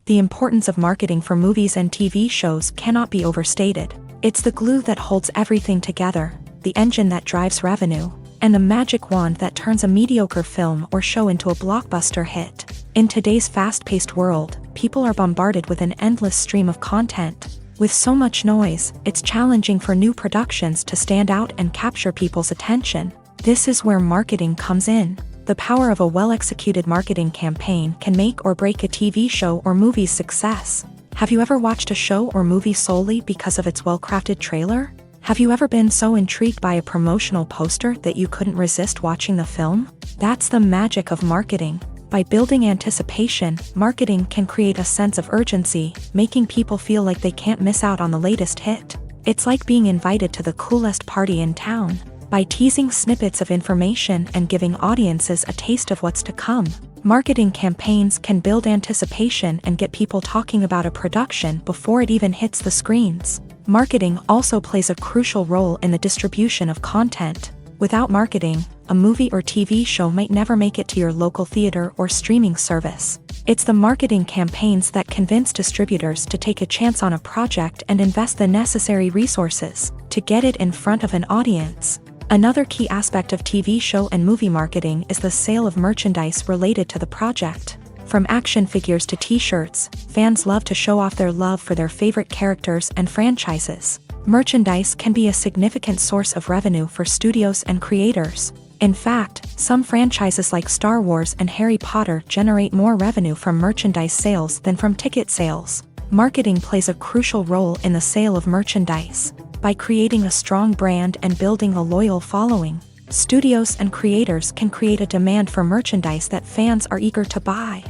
The importance of marketing for movies and TV shows cannot be overstated. It's the glue that holds everything together, the engine that drives revenue, and the magic wand that turns a mediocre film or show into a blockbuster hit. In today's fast-paced world, people are bombarded with an endless stream of content. With so much noise, it's challenging for new productions to stand out and capture people's attention. This is where marketing comes in. The power of a well-executed marketing campaign can make or break a TV show or movie's success. Have you ever watched a show or movie solely because of its well-crafted trailer? Have you ever been so intrigued by a promotional poster that you couldn't resist watching the film? That's the magic of marketing. By building anticipation, marketing can create a sense of urgency, making people feel like they can't miss out on the latest hit. It's like being invited to the coolest party in town. By teasing snippets of information and giving audiences a taste of what's to come, marketing campaigns can build anticipation and get people talking about a production before it even hits the screens. Marketing also plays a crucial role in the distribution of content. Without marketing, a movie or TV show might never make it to your local theater or streaming service. It's the marketing campaigns that convince distributors to take a chance on a project and invest the necessary resources to get it in front of an audience. Another key aspect of TV show and movie marketing is the sale of merchandise related to the project. From action figures to t-shirts, fans love to show off their love for their favorite characters and franchises. Merchandise can be a significant source of revenue for studios and creators. In fact, some franchises like Star Wars and Harry Potter generate more revenue from merchandise sales than from ticket sales. Marketing plays a crucial role in the sale of merchandise. By creating a strong brand and building a loyal following, studios and creators can create a demand for merchandise that fans are eager to buy.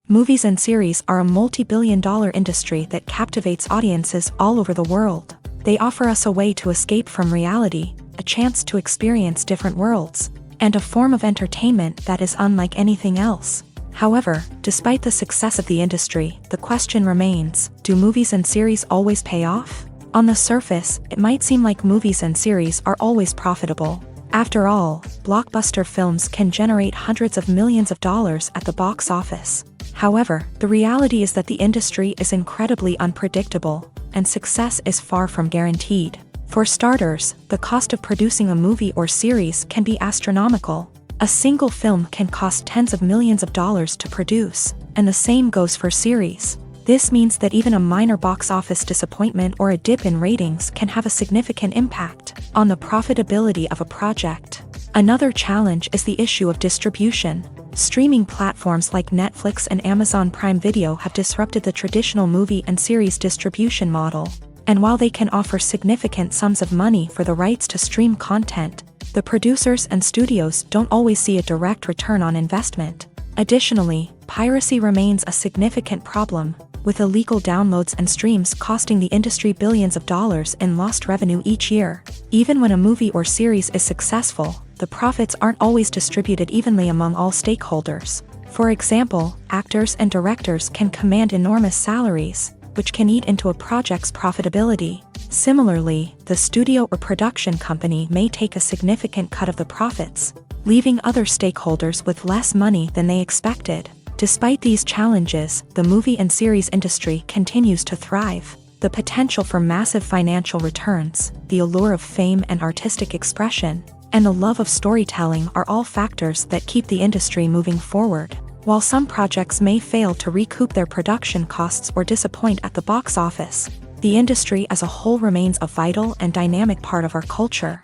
Movies and series are a multi-billion-dollar industry that captivates audiences all over the world. They offer us a way to escape from reality, a chance to experience different worlds, and a form of entertainment that is unlike anything else. However, despite the success of the industry, the question remains, do movies and series always pay off? On the surface, it might seem like movies and series are always profitable. After all, blockbuster films can generate hundreds of millions of dollars at the box office. However, the reality is that the industry is incredibly unpredictable, and success is far from guaranteed. For starters, the cost of producing a movie or series can be astronomical. A single film can cost tens of millions of dollars to produce, and the same goes for series. This means that even a minor box office disappointment or a dip in ratings can have a significant impact on the profitability of a project. Another challenge is the issue of distribution. Streaming platforms like Netflix and Amazon Prime Video have disrupted the traditional movie and series distribution model. And while they can offer significant sums of money for the rights to stream content, the producers and studios don't always see a direct return on investment. Additionally, piracy remains a significant problem, with illegal downloads and streams costing the industry billions of dollars in lost revenue each year. Even when a movie or series is successful, the profits aren't always distributed evenly among all stakeholders. For example, actors and directors can command enormous salaries, which can eat into a project's profitability. Similarly, the studio or production company may take a significant cut of the profits, leaving other stakeholders with less money than they expected. Despite these challenges, the movie and series industry continues to thrive. The potential for massive financial returns, the allure of fame and artistic expression, and the love of storytelling are all factors that keep the industry moving forward. While some projects may fail to recoup their production costs or disappoint at the box office, the industry as a whole remains a vital and dynamic part of our culture.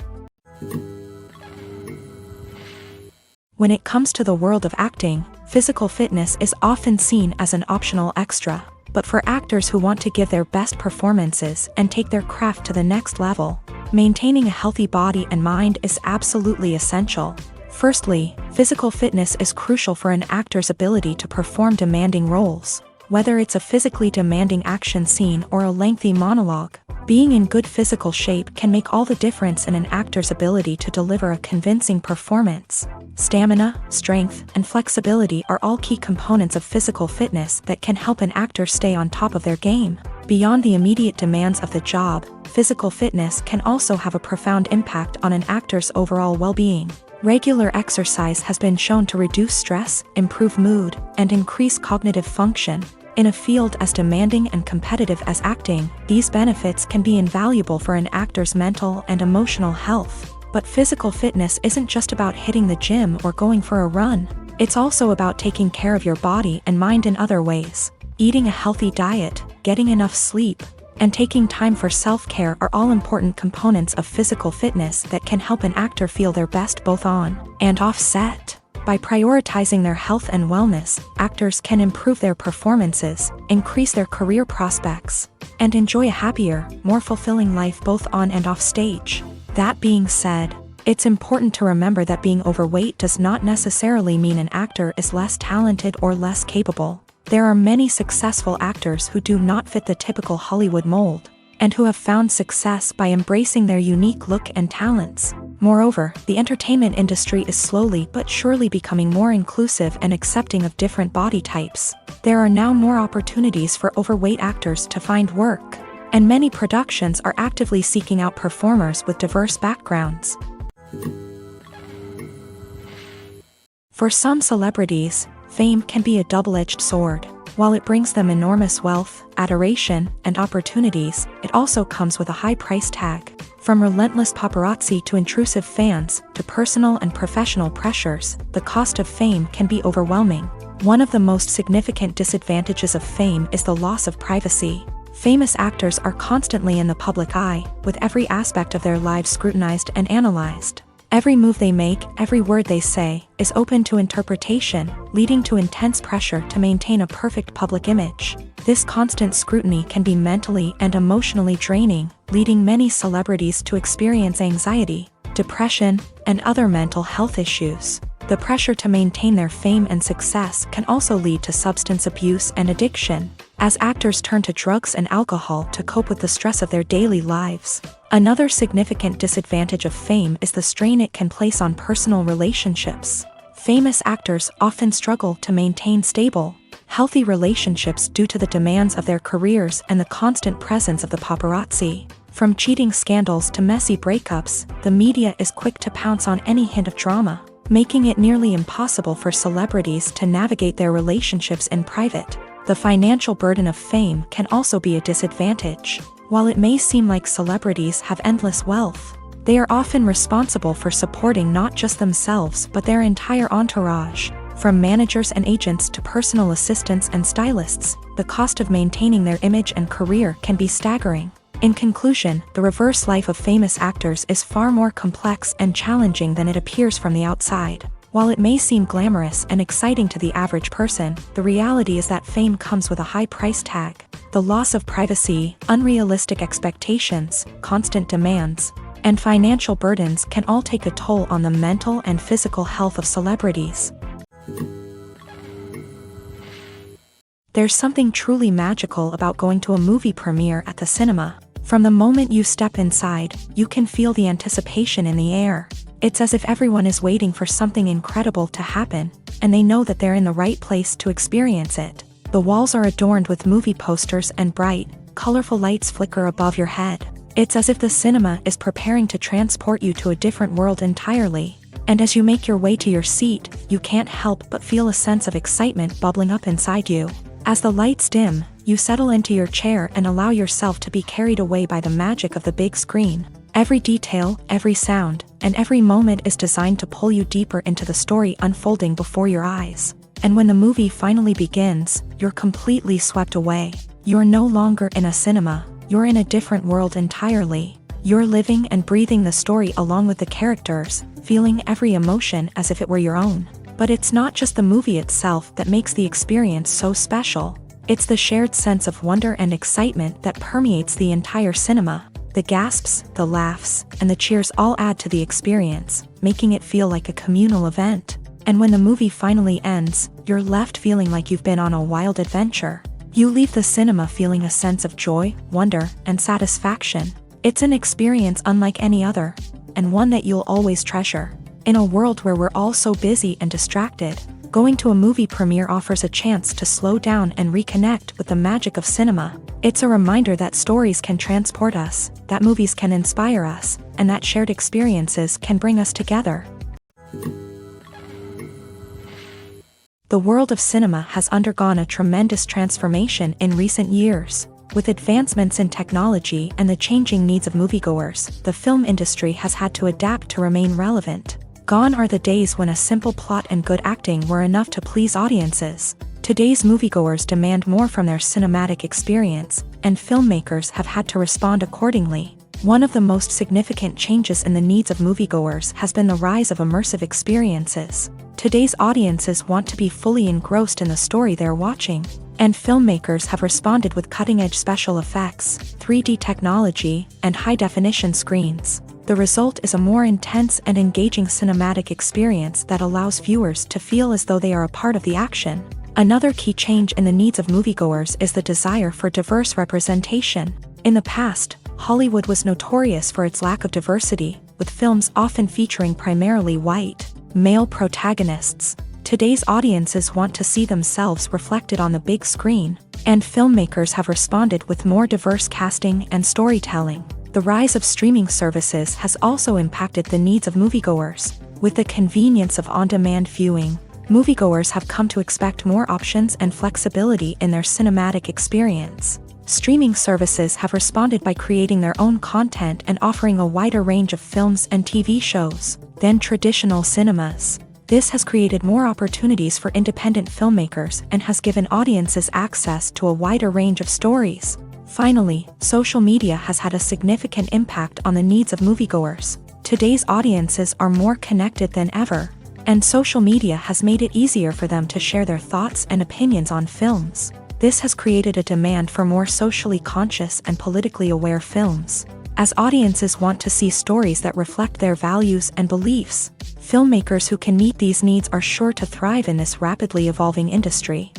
When it comes to the world of acting, physical fitness is often seen as an optional extra. But for actors who want to give their best performances and take their craft to the next level, maintaining a healthy body and mind is absolutely essential. Firstly, physical fitness is crucial for an actor's ability to perform demanding roles. Whether it's a physically demanding action scene or a lengthy monologue, being in good physical shape can make all the difference in an actor's ability to deliver a convincing performance. Stamina, strength, and flexibility are all key components of physical fitness that can help an actor stay on top of their game. Beyond the immediate demands of the job, physical fitness can also have a profound impact on an actor's overall well-being. Regular exercise has been shown to reduce stress, improve mood, and increase cognitive function. In a field as demanding and competitive as acting, these benefits can be invaluable for an actor's mental and emotional health. But physical fitness isn't just about hitting the gym or going for a run. It's also about taking care of your body and mind in other ways. Eating a healthy diet, getting enough sleep, and taking time for self-care are all important components of physical fitness that can help an actor feel their best both on and off set. By prioritizing their health and wellness, actors can improve their performances, increase their career prospects, and enjoy a happier, more fulfilling life both on and off stage. That being said, it's important to remember that being overweight does not necessarily mean an actor is less talented or less capable. There are many successful actors who do not fit the typical Hollywood mold, and who have found success by embracing their unique look and talents. Moreover, the entertainment industry is slowly but surely becoming more inclusive and accepting of different body types. There are now more opportunities for overweight actors to find work, and many productions are actively seeking out performers with diverse backgrounds. For some celebrities, fame can be a double-edged sword. While it brings them enormous wealth, adoration, and opportunities, it also comes with a high price tag. From relentless paparazzi to intrusive fans, to personal and professional pressures, the cost of fame can be overwhelming. One of the most significant disadvantages of fame is the loss of privacy. Famous actors are constantly in the public eye, with every aspect of their lives scrutinized and analyzed. Every move they make, every word they say, is open to interpretation, leading to intense pressure to maintain a perfect public image. This constant scrutiny can be mentally and emotionally draining, leading many celebrities to experience anxiety, depression, and other mental health issues. The pressure to maintain their fame and success can also lead to substance abuse and addiction, as actors turn to drugs and alcohol to cope with the stress of their daily lives. Another significant disadvantage of fame is the strain it can place on personal relationships. Famous actors often struggle to maintain stable, healthy relationships due to the demands of their careers and the constant presence of the paparazzi. From cheating scandals to messy breakups, the media is quick to pounce on any hint of drama, making it nearly impossible for celebrities to navigate their relationships in private. The financial burden of fame can also be a disadvantage. While it may seem like celebrities have endless wealth, they are often responsible for supporting not just themselves but their entire entourage. From managers and agents to personal assistants and stylists, the cost of maintaining their image and career can be staggering. In conclusion, the reverse life of famous actors is far more complex and challenging than it appears from the outside. While it may seem glamorous and exciting to the average person, the reality is that fame comes with a high price tag. The loss of privacy, unrealistic expectations, constant demands, and financial burdens can all take a toll on the mental and physical health of celebrities. There's something truly magical about going to a movie premiere at the cinema. From the moment you step inside, you can feel the anticipation in the air. It's as if everyone is waiting for something incredible to happen, and they know that they're in the right place to experience it. The walls are adorned with movie posters and bright, colorful lights flicker above your head. It's as if the cinema is preparing to transport you to a different world entirely. And as you make your way to your seat, you can't help but feel a sense of excitement bubbling up inside you. As the lights dim, you settle into your chair and allow yourself to be carried away by the magic of the big screen. Every detail, every sound, and every moment is designed to pull you deeper into the story unfolding before your eyes. And when the movie finally begins, you're completely swept away. You're no longer in a cinema, you're in a different world entirely. You're living and breathing the story along with the characters, feeling every emotion as if it were your own. But it's not just the movie itself that makes the experience so special. It's the shared sense of wonder and excitement that permeates the entire cinema. The gasps, the laughs, and the cheers all add to the experience, making it feel like a communal event. And when the movie finally ends, you're left feeling like you've been on a wild adventure. You leave the cinema feeling a sense of joy, wonder, and satisfaction. It's an experience unlike any other, and one that you'll always treasure. In a world where we're all so busy and distracted, going to a movie premiere offers a chance to slow down and reconnect with the magic of cinema. It's a reminder that stories can transport us, that movies can inspire us, and that shared experiences can bring us together. The world of cinema has undergone a tremendous transformation in recent years. With advancements in technology and the changing needs of moviegoers, the film industry has had to adapt to remain relevant. Gone are the days when a simple plot and good acting were enough to please audiences. Today's moviegoers demand more from their cinematic experience, and filmmakers have had to respond accordingly. One of the most significant changes in the needs of moviegoers has been the rise of immersive experiences. Today's audiences want to be fully engrossed in the story they're watching, and filmmakers have responded with cutting-edge special effects, 3D technology, and high-definition screens. The result is a more intense and engaging cinematic experience that allows viewers to feel as though they are a part of the action. Another key change in the needs of moviegoers is the desire for diverse representation. In the past, Hollywood was notorious for its lack of diversity, with films often featuring primarily white, male protagonists. Today's audiences want to see themselves reflected on the big screen, and filmmakers have responded with more diverse casting and storytelling. The rise of streaming services has also impacted the needs of moviegoers. With the convenience of on-demand viewing, moviegoers have come to expect more options and flexibility in their cinematic experience. Streaming services have responded by creating their own content and offering a wider range of films and TV shows than traditional cinemas. This has created more opportunities for independent filmmakers and has given audiences access to a wider range of stories. Finally, social media has had a significant impact on the needs of moviegoers. Today's audiences are more connected than ever, and social media has made it easier for them to share their thoughts and opinions on films. This has created a demand for more socially conscious and politically aware films. As audiences want to see stories that reflect their values and beliefs, filmmakers who can meet these needs are sure to thrive in this rapidly evolving industry.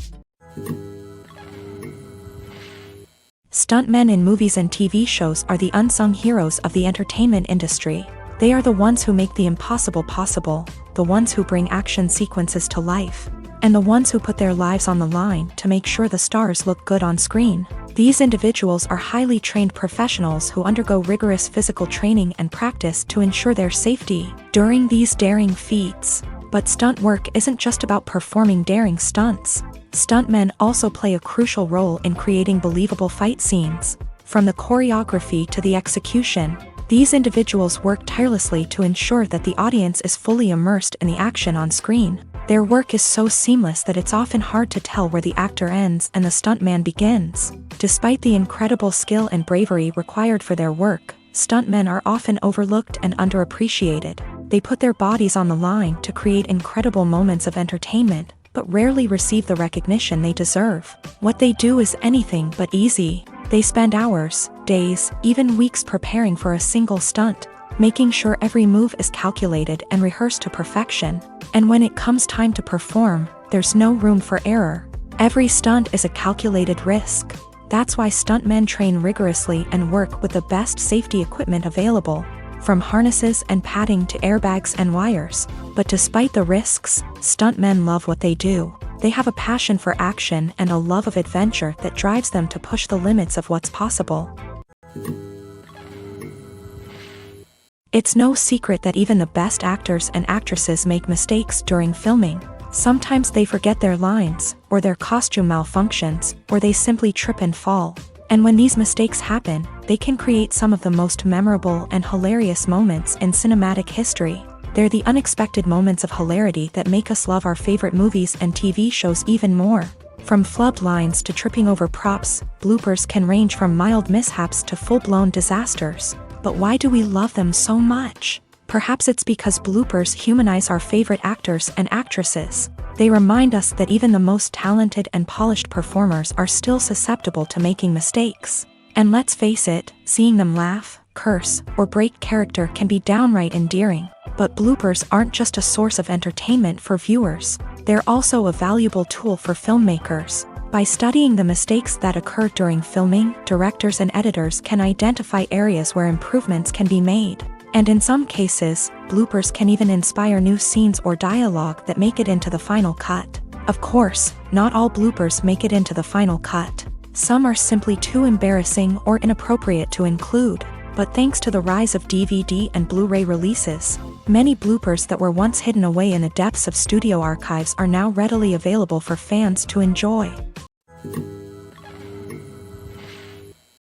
Stuntmen in movies and TV shows are the unsung heroes of the entertainment industry. They are the ones who make the impossible possible, the ones who bring action sequences to life, and the ones who put their lives on the line to make sure the stars look good on screen. These individuals are highly trained professionals who undergo rigorous physical training and practice to ensure their safety during these daring feats. But stunt work isn't just about performing daring stunts. Stuntmen also play a crucial role in creating believable fight scenes. From the choreography to the execution, these individuals work tirelessly to ensure that the audience is fully immersed in the action on screen. Their work is so seamless that it's often hard to tell where the actor ends and the stuntman begins. Despite the incredible skill and bravery required for their work, stuntmen are often overlooked and underappreciated. They put their bodies on the line to create incredible moments of entertainment, but rarely receive the recognition they deserve. What they do is anything but easy. They spend hours, days, even weeks preparing for a single stunt, making sure every move is calculated and rehearsed to perfection. And when it comes time to perform, there's no room for error. Every stunt is a calculated risk. That's why stuntmen train rigorously and work with the best safety equipment available, from harnesses and padding to airbags and wires. But despite the risks, stuntmen love what they do. They have a passion for action and a love of adventure that drives them to push the limits of what's possible. It's no secret that even the best actors and actresses make mistakes during filming. Sometimes they forget their lines, or their costume malfunctions, or they simply trip and fall. And when these mistakes happen, they can create some of the most memorable and hilarious moments in cinematic history. They're the unexpected moments of hilarity that make us love our favorite movies and TV shows even more. From flubbed lines to tripping over props, bloopers can range from mild mishaps to full-blown disasters. But why do we love them so much? Perhaps it's because bloopers humanize our favorite actors and actresses. They remind us that even the most talented and polished performers are still susceptible to making mistakes. And let's face it, seeing them laugh, curse, or break character can be downright endearing. But bloopers aren't just a source of entertainment for viewers. They're also a valuable tool for filmmakers. By studying the mistakes that occur during filming, directors and editors can identify areas where improvements can be made. And in some cases, bloopers can even inspire new scenes or dialogue that make it into the final cut. Of course, not all bloopers make it into the final cut. Some are simply too embarrassing or inappropriate to include. But thanks to the rise of DVD and Blu-ray releases, many bloopers that were once hidden away in the depths of studio archives are now readily available for fans to enjoy.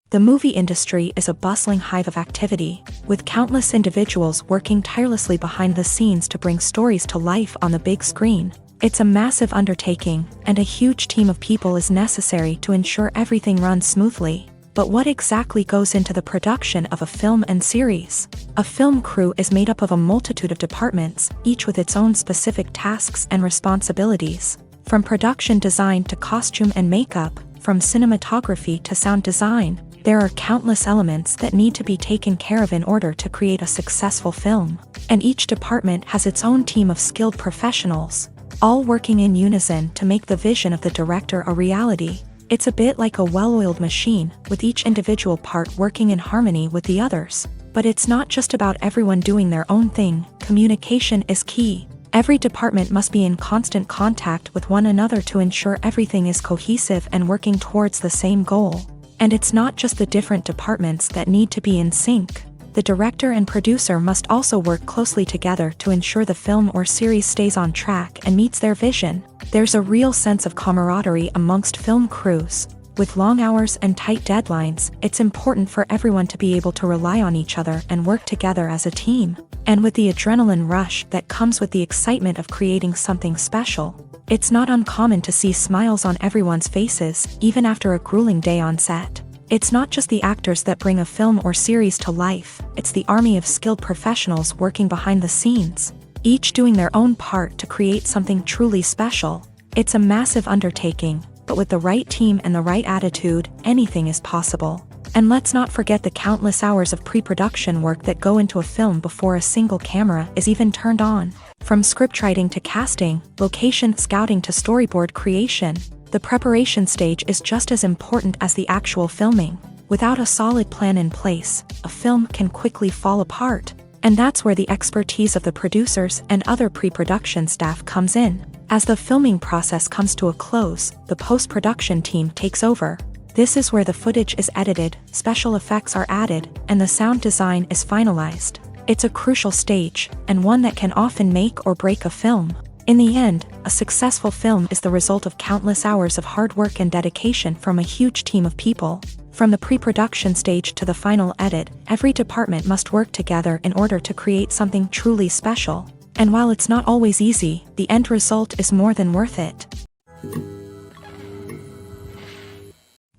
The movie industry is a bustling hive of activity, with countless individuals working tirelessly behind the scenes to bring stories to life on the big screen. It's a massive undertaking, and a huge team of people is necessary to ensure everything runs smoothly. But what exactly goes into the production of a film and series? A film crew is made up of a multitude of departments, each with its own specific tasks and responsibilities. From production design to costume and makeup, from cinematography to sound design, there are countless elements that need to be taken care of in order to create a successful film. And each department has its own team of skilled professionals, all working in unison to make the vision of the director a reality. It's a bit like a well-oiled machine, with each individual part working in harmony with the others. But it's not just about everyone doing their own thing. Communication is key. Every department must be in constant contact with one another to ensure everything is cohesive and working towards the same goal. And it's not just the different departments that need to be in sync. The director and producer must also work closely together to ensure the film or series stays on track and meets their vision. There's a real sense of camaraderie amongst film crews. With long hours and tight deadlines, it's important for everyone to be able to rely on each other and work together as a team. And with the adrenaline rush that comes with the excitement of creating something special, it's not uncommon to see smiles on everyone's faces, even after a grueling day on set. It's not just the actors that bring a film or series to life, it's the army of skilled professionals working behind the scenes, each doing their own part to create something truly special. It's a massive undertaking, but with the right team and the right attitude, anything is possible. And let's not forget the countless hours of pre-production work that go into a film before a single camera is even turned on. From scriptwriting to casting, location scouting to storyboard creation, the preparation stage is just as important as the actual filming. Without a solid plan in place, a film can quickly fall apart. And that's where the expertise of the producers and other pre-production staff comes in. As the filming process comes to a close, the post-production team takes over. This is where the footage is edited, special effects are added, and the sound design is finalized. It's a crucial stage, and one that can often make or break a film. In the end, a successful film is the result of countless hours of hard work and dedication from a huge team of people. From the pre-production stage to the final edit, every department must work together in order to create something truly special. And while it's not always easy, the end result is more than worth it.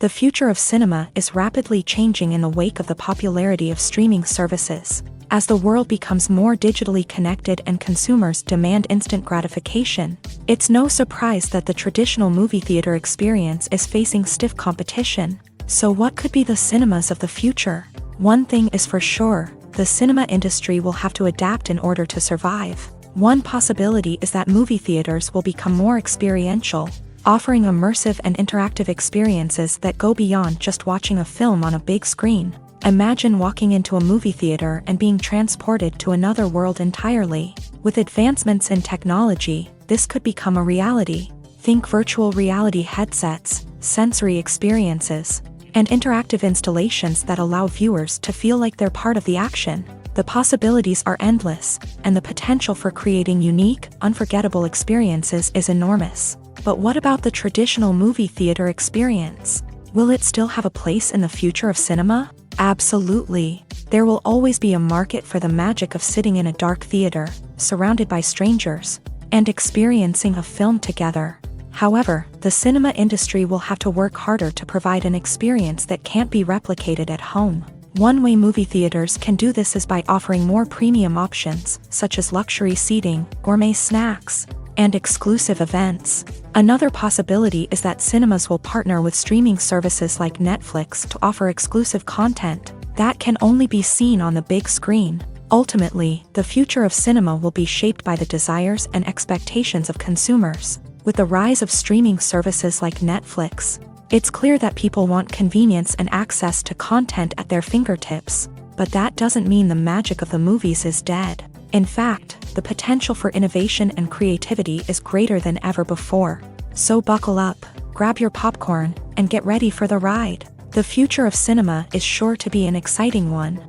The future of cinema is rapidly changing in the wake of the popularity of streaming services. As the world becomes more digitally connected and consumers demand instant gratification, it's no surprise that the traditional movie theater experience is facing stiff competition. So what could be the cinemas of the future? One thing is for sure, the cinema industry will have to adapt in order to survive. One possibility is that movie theaters will become more experiential, offering immersive and interactive experiences that go beyond just watching a film on a big screen. Imagine walking into a movie theater and being transported to another world entirely. With advancements in technology, this could become a reality. Think virtual reality headsets, sensory experiences, and interactive installations that allow viewers to feel like they're part of the action. The possibilities are endless, and the potential for creating unique, unforgettable experiences is enormous. But what about the traditional movie theater experience? Will it still have a place in the future of cinema? Absolutely. There will always be a market for the magic of sitting in a dark theater, surrounded by strangers, and experiencing a film together. However, the cinema industry will have to work harder to provide an experience that can't be replicated at home. One way movie theaters can do this is by offering more premium options, such as luxury seating, gourmet snacks, and exclusive events. Another possibility is that cinemas will partner with streaming services like Netflix to offer exclusive content that can only be seen on the big screen. Ultimately, the future of cinema will be shaped by the desires and expectations of consumers. With the rise of streaming services like Netflix, it's clear that people want convenience and access to content at their fingertips. But that doesn't mean the magic of the movies is dead. In fact, the potential for innovation and creativity is greater than ever before. So buckle up, grab your popcorn, and get ready for the ride. The future of cinema is sure to be an exciting one.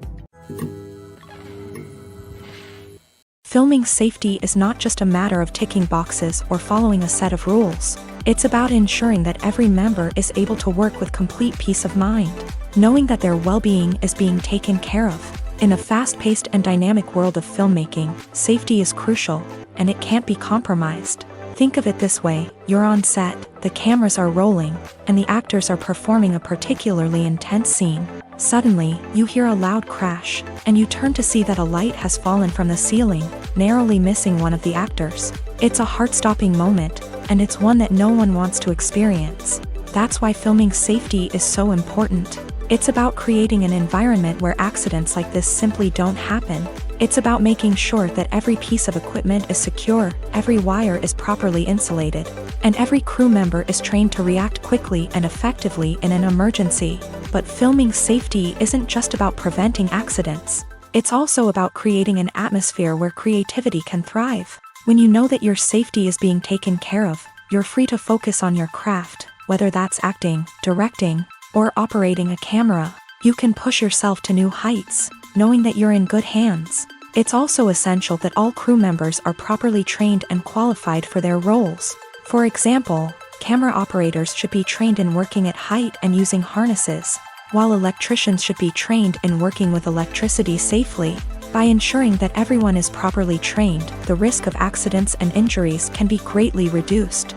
Filming safety is not just a matter of ticking boxes or following a set of rules. It's about ensuring that every member is able to work with complete peace of mind, knowing that their well-being is being taken care of. In a fast-paced and dynamic world of filmmaking, safety is crucial, and it can't be compromised. Think of it this way: you're on set, the cameras are rolling, and the actors are performing a particularly intense scene. Suddenly, you hear a loud crash, and you turn to see that a light has fallen from the ceiling, narrowly missing one of the actors. It's a heart-stopping moment, and it's one that no one wants to experience. That's why filming safety is so important. It's about creating an environment where accidents like this simply don't happen. It's about making sure that every piece of equipment is secure, every wire is properly insulated, and every crew member is trained to react quickly and effectively in an emergency. But filming safety isn't just about preventing accidents. It's also about creating an atmosphere where creativity can thrive. When you know that your safety is being taken care of, you're free to focus on your craft, whether that's acting, directing, or operating a camera. You can push yourself to new heights, knowing that you're in good hands. It's also essential that all crew members are properly trained and qualified for their roles. For example, camera operators should be trained in working at height and using harnesses, while electricians should be trained in working with electricity safely. By ensuring that everyone is properly trained, the risk of accidents and injuries can be greatly reduced.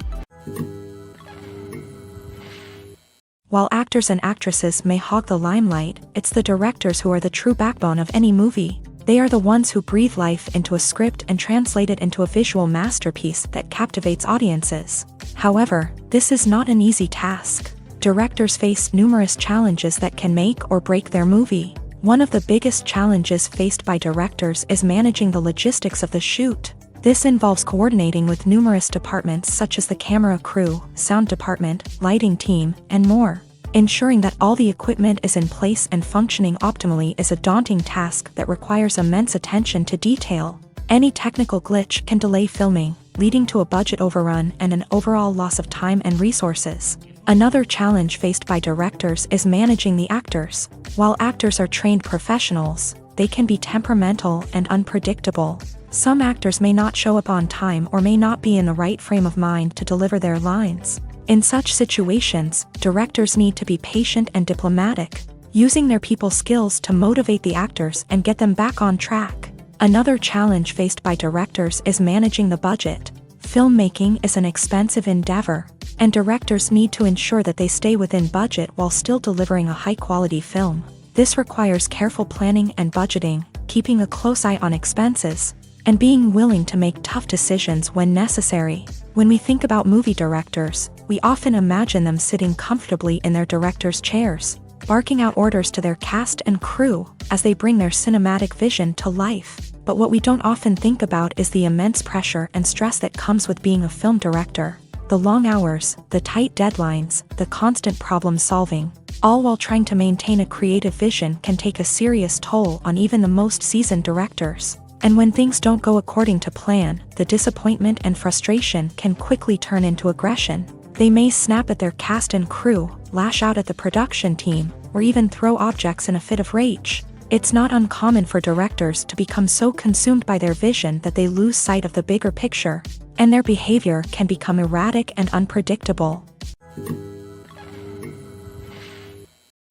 While actors and actresses may hog the limelight, it's the directors who are the true backbone of any movie. They are the ones who breathe life into a script and translate it into a visual masterpiece that captivates audiences. However, this is not an easy task. Directors face numerous challenges that can make or break their movie. One of the biggest challenges faced by directors is managing the logistics of the shoot. This involves coordinating with numerous departments such as the camera crew, sound department, lighting team, and more. Ensuring that all the equipment is in place and functioning optimally is a daunting task that requires immense attention to detail. Any technical glitch can delay filming, leading to a budget overrun and an overall loss of time and resources. Another challenge faced by directors is managing the actors. While actors are trained professionals, they can be temperamental and unpredictable. Some actors may not show up on time or may not be in the right frame of mind to deliver their lines. In such situations, directors need to be patient and diplomatic, using their people skills to motivate the actors and get them back on track. Another challenge faced by directors is managing the budget. Filmmaking is an expensive endeavor, and directors need to ensure that they stay within budget while still delivering a high-quality film. This requires careful planning and budgeting, keeping a close eye on expenses, and being willing to make tough decisions when necessary. When we think about movie directors, we often imagine them sitting comfortably in their director's chairs, barking out orders to their cast and crew as they bring their cinematic vision to life. But what we don't often think about is the immense pressure and stress that comes with being a film director. The long hours, the tight deadlines, the constant problem-solving, all while trying to maintain a creative vision can take a serious toll on even the most seasoned directors. And when things don't go according to plan, the disappointment and frustration can quickly turn into aggression. They may snap at their cast and crew, lash out at the production team, or even throw objects in a fit of rage. It's not uncommon for directors to become so consumed by their vision that they lose sight of the bigger picture, and their behavior can become erratic and unpredictable.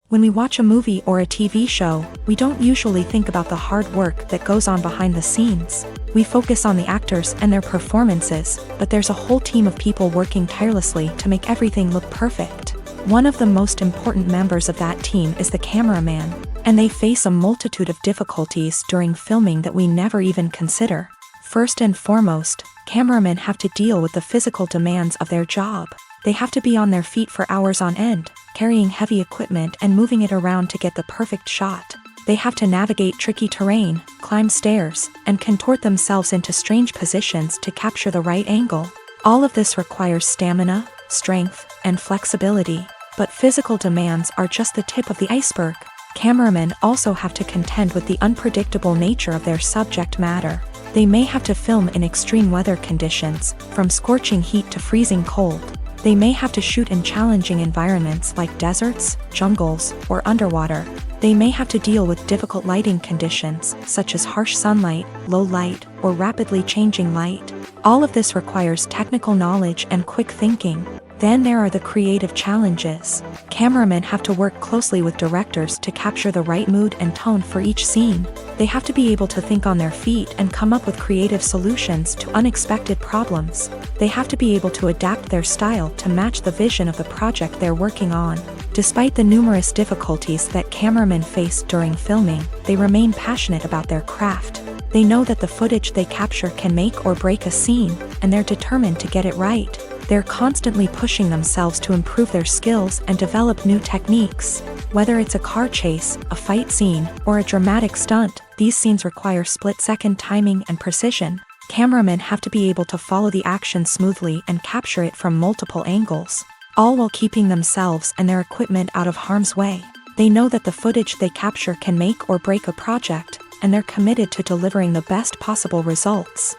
When we watch a movie or a TV show, we don't usually think about the hard work that goes on behind the scenes. We focus on the actors and their performances, but there's a whole team of people working tirelessly to make everything look perfect. One of the most important members of that team is the cameraman, and they face a multitude of difficulties during filming that we never even consider. First and foremost, cameramen have to deal with the physical demands of their job. They have to be on their feet for hours on end, carrying heavy equipment and moving it around to get the perfect shot. They have to navigate tricky terrain, climb stairs, and contort themselves into strange positions to capture the right angle. All of this requires stamina, strength, and flexibility. But physical demands are just the tip of the iceberg. Cameramen also have to contend with the unpredictable nature of their subject matter. They may have to film in extreme weather conditions, from scorching heat to freezing cold. They may have to shoot in challenging environments like deserts, jungles, or underwater. They may have to deal with difficult lighting conditions, such as harsh sunlight, low light, or rapidly changing light. All of this requires technical knowledge and quick thinking. Then there are the creative challenges. Cameramen have to work closely with directors to capture the right mood and tone for each scene. They have to be able to think on their feet and come up with creative solutions to unexpected problems. They have to be able to adapt their style to match the vision of the project they're working on. Despite the numerous difficulties that cameramen face during filming, they remain passionate about their craft. They know that the footage they capture can make or break a scene, and they're determined to get it right. They're constantly pushing themselves to improve their skills and develop new techniques. Whether it's a car chase, a fight scene, or a dramatic stunt, these scenes require split-second timing and precision. Cameramen have to be able to follow the action smoothly and capture it from multiple angles, all while keeping themselves and their equipment out of harm's way. They know that the footage they capture can make or break a project, and they're committed to delivering the best possible results.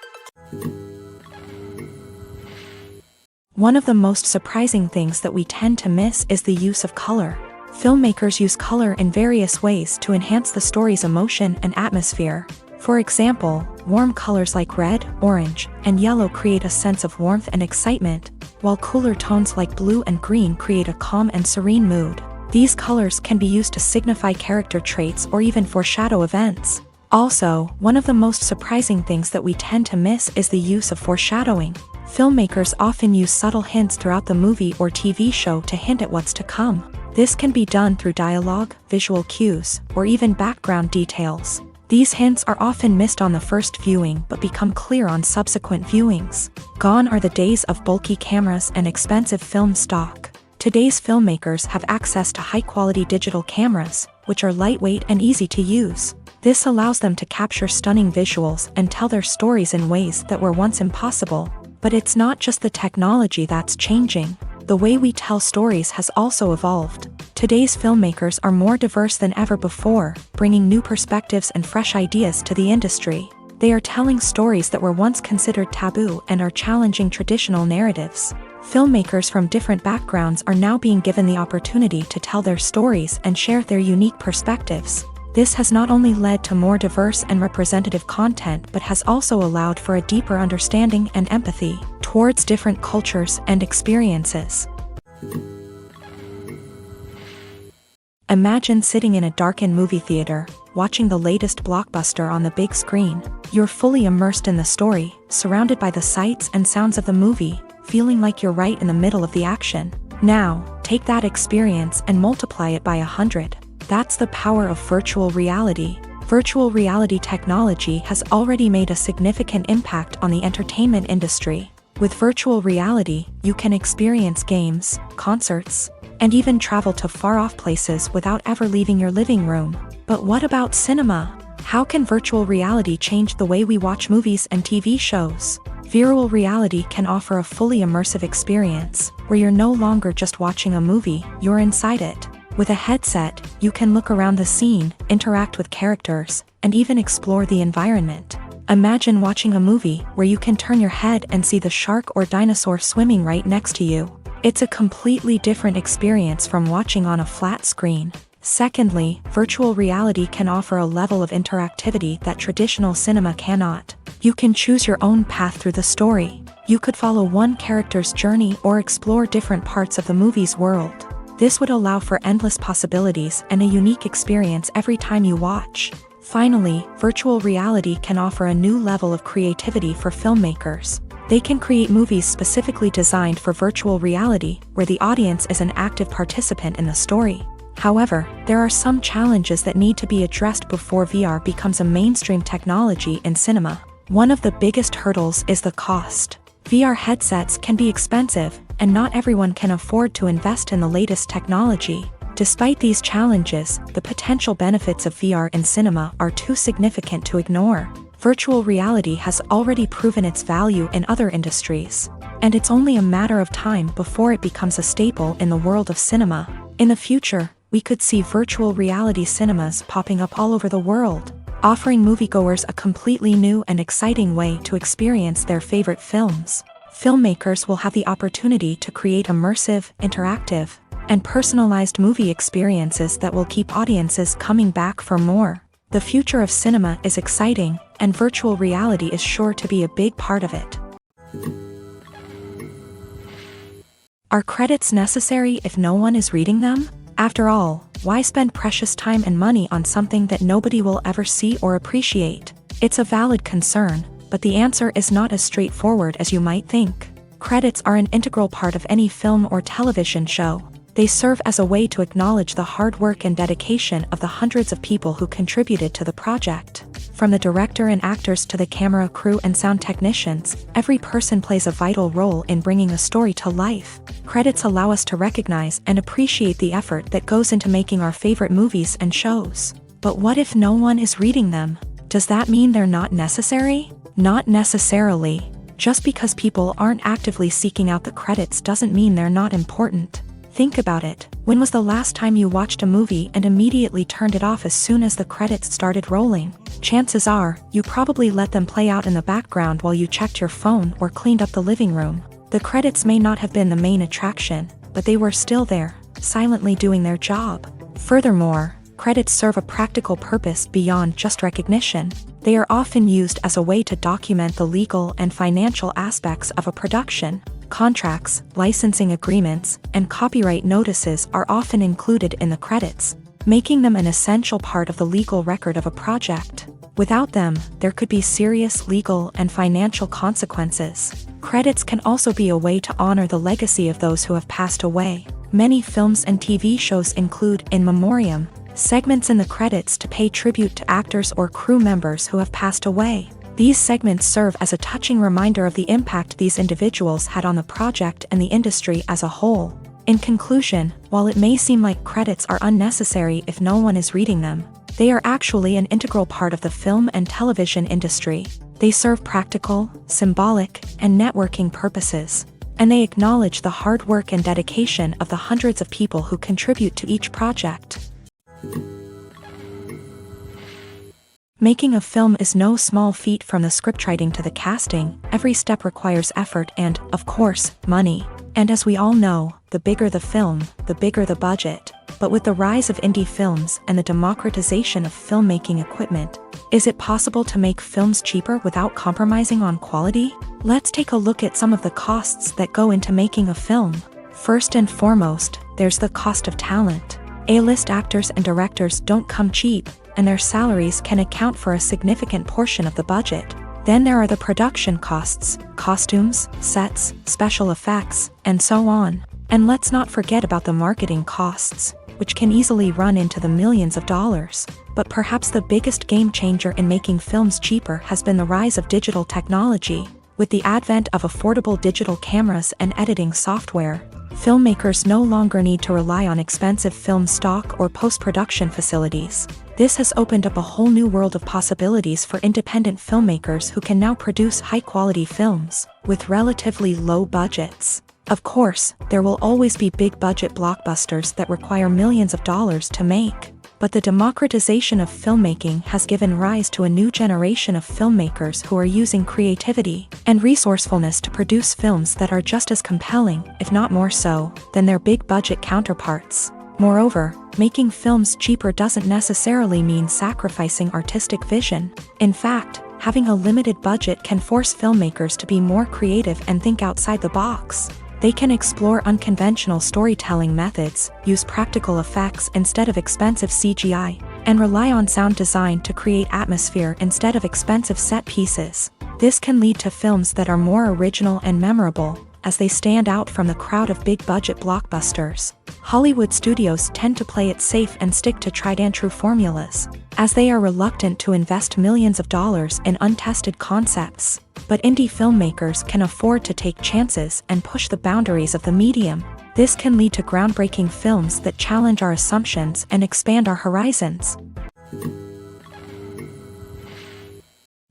One of the most surprising things that we tend to miss is the use of color. Filmmakers use color in various ways to enhance the story's emotion and atmosphere. For example, warm colors like red, orange, and yellow create a sense of warmth and excitement, while cooler tones like blue and green create a calm and serene mood. These colors can be used to signify character traits or even foreshadow events. Also, one of the most surprising things that we tend to miss is the use of foreshadowing. Filmmakers often use subtle hints throughout the movie or TV show to hint at what's to come. This can be done through dialogue, visual cues, or even background details. These hints are often missed on the first viewing but become clear on subsequent viewings. Gone are the days of bulky cameras and expensive film stock. Today's filmmakers have access to high-quality digital cameras, which are lightweight and easy to use. This allows them to capture stunning visuals and tell their stories in ways that were once impossible. But it's not just the technology that's changing. The way we tell stories has also evolved. Today's filmmakers are more diverse than ever before, bringing new perspectives and fresh ideas to the industry. They are telling stories that were once considered taboo and are challenging traditional narratives. Filmmakers from different backgrounds are now being given the opportunity to tell their stories and share their unique perspectives. This has not only led to more diverse and representative content but has also allowed for a deeper understanding and empathy towards different cultures and experiences. Imagine sitting in a darkened movie theater, watching the latest blockbuster on the big screen. You're fully immersed in the story, surrounded by the sights and sounds of the movie, feeling like you're right in the middle of the action. Now, take that experience and multiply it by 100. That's the power of virtual reality. Virtual reality technology has already made a significant impact on the entertainment industry. With virtual reality, you can experience games, concerts, and even travel to far-off places without ever leaving your living room. But what about cinema? How can virtual reality change the way we watch movies and TV shows? Virtual reality can offer a fully immersive experience, where you're no longer just watching a movie, you're inside it. With a headset, you can look around the scene, interact with characters, and even explore the environment. Imagine watching a movie where you can turn your head and see the shark or dinosaur swimming right next to you. It's a completely different experience from watching on a flat screen. Secondly, virtual reality can offer a level of interactivity that traditional cinema cannot. You can choose your own path through the story. You could follow one character's journey or explore different parts of the movie's world. This would allow for endless possibilities and a unique experience every time you watch. Finally, virtual reality can offer a new level of creativity for filmmakers. They can create movies specifically designed for virtual reality, where the audience is an active participant in the story. However, there are some challenges that need to be addressed before VR becomes a mainstream technology in cinema. One of the biggest hurdles is the cost. VR headsets can be expensive, and not everyone can afford to invest in the latest technology. Despite these challenges, the potential benefits of VR in cinema are too significant to ignore. Virtual reality has already proven its value in other industries, and it's only a matter of time before it becomes a staple in the world of cinema. In the future, we could see virtual reality cinemas popping up all over the world, offering moviegoers a completely new and exciting way to experience their favorite films. Filmmakers will have the opportunity to create immersive, interactive, and personalized movie experiences that will keep audiences coming back for more. The future of cinema is exciting, and virtual reality is sure to be a big part of it. Are credits necessary if no one is reading them? After all, why spend precious time and money on something that nobody will ever see or appreciate? It's a valid concern, but the answer is not as straightforward as you might think. Credits are an integral part of any film or television show. They serve as a way to acknowledge the hard work and dedication of the hundreds of people who contributed to the project. From the director and actors to the camera crew and sound technicians, every person plays a vital role in bringing a story to life. Credits allow us to recognize and appreciate the effort that goes into making our favorite movies and shows. But what if no one is reading them? Does that mean they're not necessary? Not necessarily. Just because people aren't actively seeking out the credits doesn't mean they're not important. Think about it. When was the last time you watched a movie and immediately turned it off as soon as the credits started rolling? Chances are, you probably let them play out in the background while you checked your phone or cleaned up the living room. The credits may not have been the main attraction, but they were still there, silently doing their job. Furthermore, credits serve a practical purpose beyond just recognition. They are often used as a way to document the legal and financial aspects of a production. Contracts, licensing agreements, and copyright notices are often included in the credits, making them an essential part of the legal record of a project. Without them, there could be serious legal and financial consequences. Credits can also be a way to honor the legacy of those who have passed away. Many films and TV shows include in memoriam segments in the credits to pay tribute to actors or crew members who have passed away. These segments serve as a touching reminder of the impact these individuals had on the project and the industry as a whole. In conclusion, while it may seem like credits are unnecessary if no one is reading them, they are actually an integral part of the film and television industry. They serve practical, symbolic, and networking purposes, and they acknowledge the hard work and dedication of the hundreds of people who contribute to each project. Making a film is no small feat. From the scriptwriting to the casting, every step requires effort and, of course, money. And as we all know, the bigger the film, the bigger the budget. But with the rise of indie films and the democratization of filmmaking equipment, is it possible to make films cheaper without compromising on quality? Let's take a look at some of the costs that go into making a film. First and foremost, there's the cost of talent. A-list actors and directors don't come cheap, and their salaries can account for a significant portion of the budget. Then there are the production costs, costumes, sets, special effects, and so on. And let's not forget about the marketing costs, which can easily run into the millions of dollars. But perhaps the biggest game changer in making films cheaper has been the rise of digital technology. With the advent of affordable digital cameras and editing software, filmmakers no longer need to rely on expensive film stock or post-production facilities. This has opened up a whole new world of possibilities for independent filmmakers who can now produce high-quality films with relatively low budgets. Of course, there will always be big-budget blockbusters that require millions of dollars to make. But the democratization of filmmaking has given rise to a new generation of filmmakers who are using creativity and resourcefulness to produce films that are just as compelling, if not more so, than their big-budget counterparts. Moreover, making films cheaper doesn't necessarily mean sacrificing artistic vision. In fact, having a limited budget can force filmmakers to be more creative and think outside the box. They can explore unconventional storytelling methods, use practical effects instead of expensive CGI, and rely on sound design to create atmosphere instead of expensive set pieces. This can lead to films that are more original and memorable, as they stand out from the crowd of big-budget blockbusters. Hollywood studios tend to play it safe and stick to tried-and-true formulas, as they are reluctant to invest millions of dollars in untested concepts. But indie filmmakers can afford to take chances and push the boundaries of the medium. This can lead to groundbreaking films that challenge our assumptions and expand our horizons.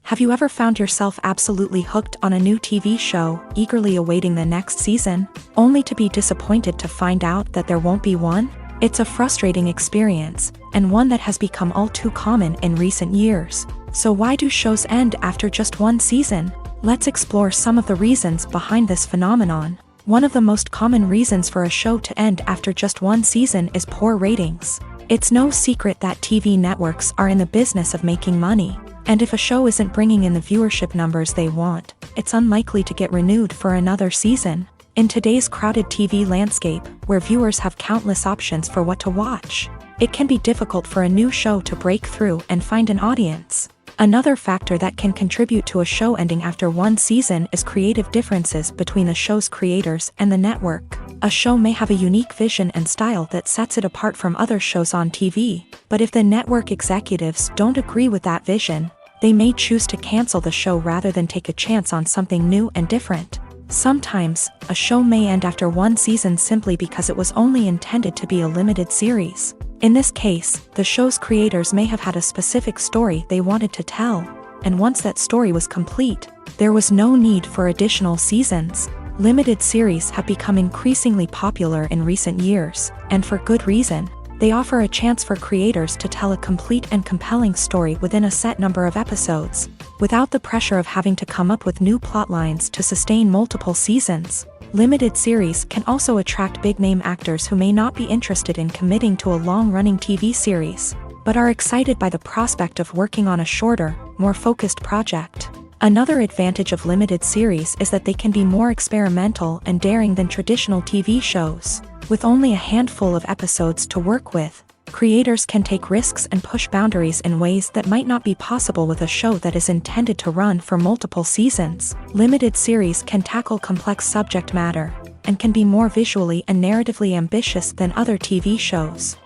Have you ever found yourself absolutely hooked on a new TV show, eagerly awaiting the next season, only to be disappointed to find out that there won't be one? It's a frustrating experience, and one that has become all too common in recent years. So why do shows end after just one season? Let's explore some of the reasons behind this phenomenon. One of the most common reasons for a show to end after just one season is poor ratings. It's no secret that TV networks are in the business of making money. And if a show isn't bringing in the viewership numbers they want, it's unlikely to get renewed for another season. In today's crowded TV landscape, where viewers have countless options for what to watch, it can be difficult for a new show to break through and find an audience. Another factor that can contribute to a show ending after one season is creative differences between the show's creators and the network. A show may have a unique vision and style that sets it apart from other shows on TV, but if the network executives don't agree with that vision, they may choose to cancel the show rather than take a chance on something new and different. Sometimes, a show may end after one season simply because it was only intended to be a limited series. In this case, the show's creators may have had a specific story they wanted to tell, and once that story was complete, there was no need for additional seasons. Limited series have become increasingly popular in recent years, and for good reason. They offer a chance for creators to tell a complete and compelling story within a set number of episodes, without the pressure of having to come up with new plotlines to sustain multiple seasons. Limited series can also attract big-name actors who may not be interested in committing to a long-running TV series, but are excited by the prospect of working on a shorter, more focused project. Another advantage of limited series is that they can be more experimental and daring than traditional TV shows. With only a handful of episodes to work with, creators can take risks and push boundaries in ways that might not be possible with a show that is intended to run for multiple seasons. Limited series can tackle complex subject matter, and can be more visually and narratively ambitious than other TV shows.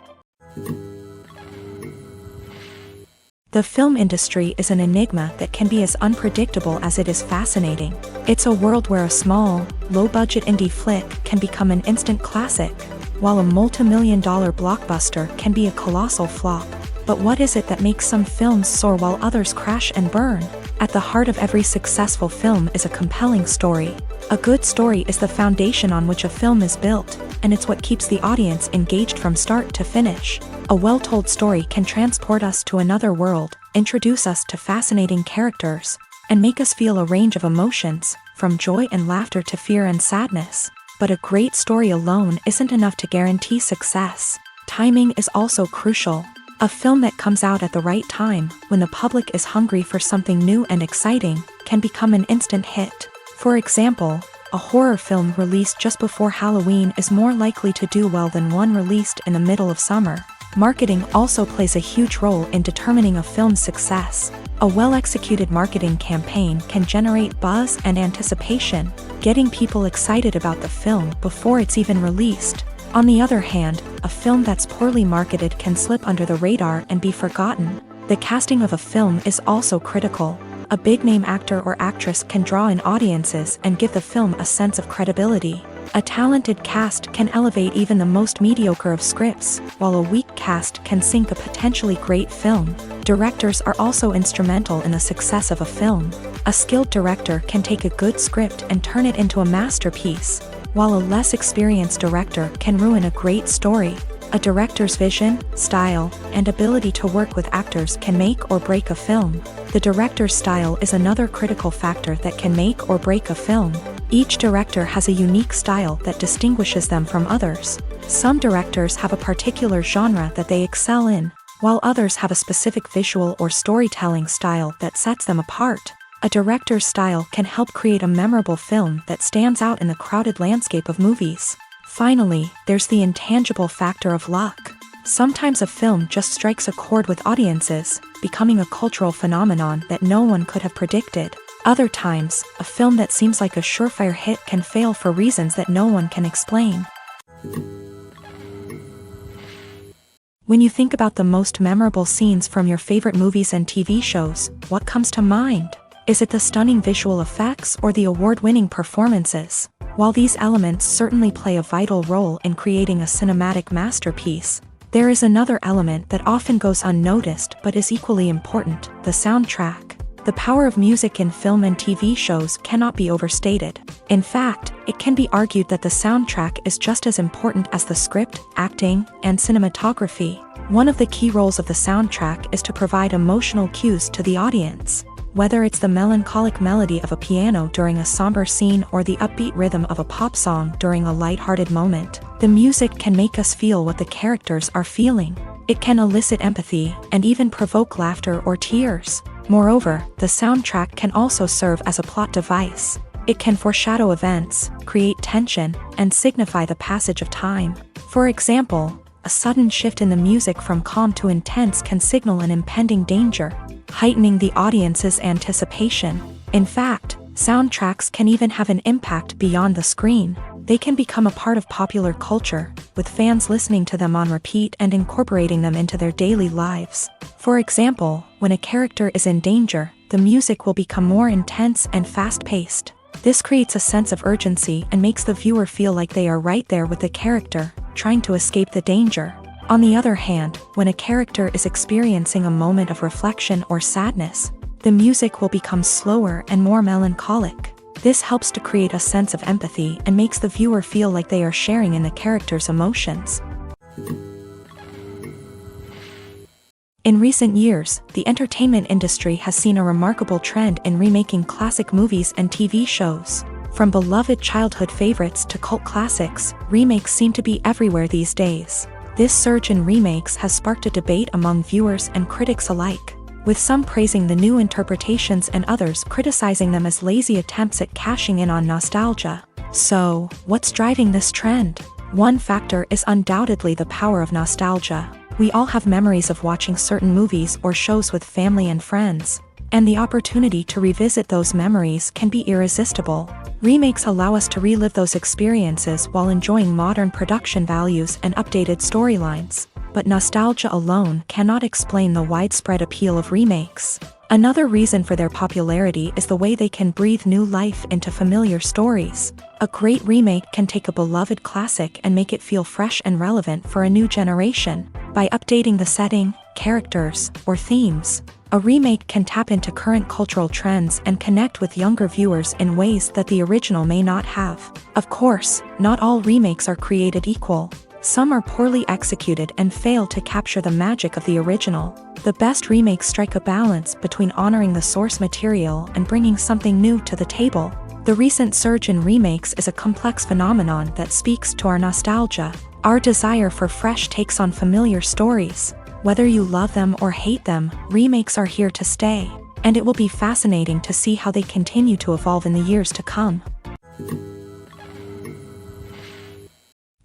The film industry is an enigma that can be as unpredictable as it is fascinating. It's a world where a small, low-budget indie flick can become an instant classic, while a multi-million-dollar blockbuster can be a colossal flop. But what is it that makes some films soar while others crash and burn? At the heart of every successful film is a compelling story. A good story is the foundation on which a film is built, and it's what keeps the audience engaged from start to finish. A well-told story can transport us to another world, introduce us to fascinating characters, and make us feel a range of emotions, from joy and laughter to fear and sadness. But a great story alone isn't enough to guarantee success. Timing is also crucial. A film that comes out at the right time, when the public is hungry for something new and exciting, can become an instant hit. For example, a horror film released just before Halloween is more likely to do well than one released in the middle of summer. Marketing also plays a huge role in determining a film's success. A well-executed marketing campaign can generate buzz and anticipation, getting people excited about the film before it's even released. On the other hand, a film that's poorly marketed can slip under the radar and be forgotten. The casting of a film is also critical. A big-name actor or actress can draw in audiences and give the film a sense of credibility. A talented cast can elevate even the most mediocre of scripts, while a weak cast can sink a potentially great film. Directors are also instrumental in the success of a film. A skilled director can take a good script and turn it into a masterpiece, while a less experienced director can ruin a great story. A director's vision, style, and ability to work with actors can make or break a film. The director's style is another critical factor that can make or break a film. Each director has a unique style that distinguishes them from others. Some directors have a particular genre that they excel in, while others have a specific visual or storytelling style that sets them apart. A director's style can help create a memorable film that stands out in the crowded landscape of movies. Finally, there's the intangible factor of luck. Sometimes a film just strikes a chord with audiences, becoming a cultural phenomenon that no one could have predicted. Other times, a film that seems like a surefire hit can fail for reasons that no one can explain. When you think about the most memorable scenes from your favorite movies and TV shows, what comes to mind? Is it the stunning visual effects or the award-winning performances? While these elements certainly play a vital role in creating a cinematic masterpiece, there is another element that often goes unnoticed but is equally important: the soundtrack. The power of music in film and TV shows cannot be overstated. In fact, it can be argued that the soundtrack is just as important as the script, acting, and cinematography. One of the key roles of the soundtrack is to provide emotional cues to the audience. Whether it's the melancholic melody of a piano during a somber scene or the upbeat rhythm of a pop song during a lighthearted moment, the music can make us feel what the characters are feeling. It can elicit empathy and even provoke laughter or tears. Moreover, the soundtrack can also serve as a plot device. It can foreshadow events, create tension, and signify the passage of time. For example, a sudden shift in the music from calm to intense can signal an impending danger, heightening the audience's anticipation. In fact, soundtracks can even have an impact beyond the screen. They can become a part of popular culture, with fans listening to them on repeat and incorporating them into their daily lives. For example, when a character is in danger, the music will become more intense and fast-paced. This creates a sense of urgency and makes the viewer feel like they are right there with the character, trying to escape the danger. On the other hand, when a character is experiencing a moment of reflection or sadness, the music will become slower and more melancholic. This helps to create a sense of empathy and makes the viewer feel like they are sharing in the character's emotions. In recent years, the entertainment industry has seen a remarkable trend in remaking classic movies and TV shows. From beloved childhood favorites to cult classics, remakes seem to be everywhere these days. This surge in remakes has sparked a debate among viewers and critics alike, with some praising the new interpretations and others criticizing them as lazy attempts at cashing in on nostalgia. So, what's driving this trend? One factor is undoubtedly the power of nostalgia. We all have memories of watching certain movies or shows with family and friends, and the opportunity to revisit those memories can be irresistible. Remakes allow us to relive those experiences while enjoying modern production values and updated storylines. But nostalgia alone cannot explain the widespread appeal of remakes. Another reason for their popularity is the way they can breathe new life into familiar stories. A great remake can take a beloved classic and make it feel fresh and relevant for a new generation. By updating the setting, characters, or themes, a remake can tap into current cultural trends and connect with younger viewers in ways that the original may not have. Of course, not all remakes are created equal. Some are poorly executed and fail to capture the magic of the original. The best remakes strike a balance between honoring the source material and bringing something new to the table. The recent surge in remakes is a complex phenomenon that speaks to our nostalgia, our desire for fresh takes on familiar stories. Whether you love them or hate them, remakes are here to stay, and it will be fascinating to see how they continue to evolve in the years to come.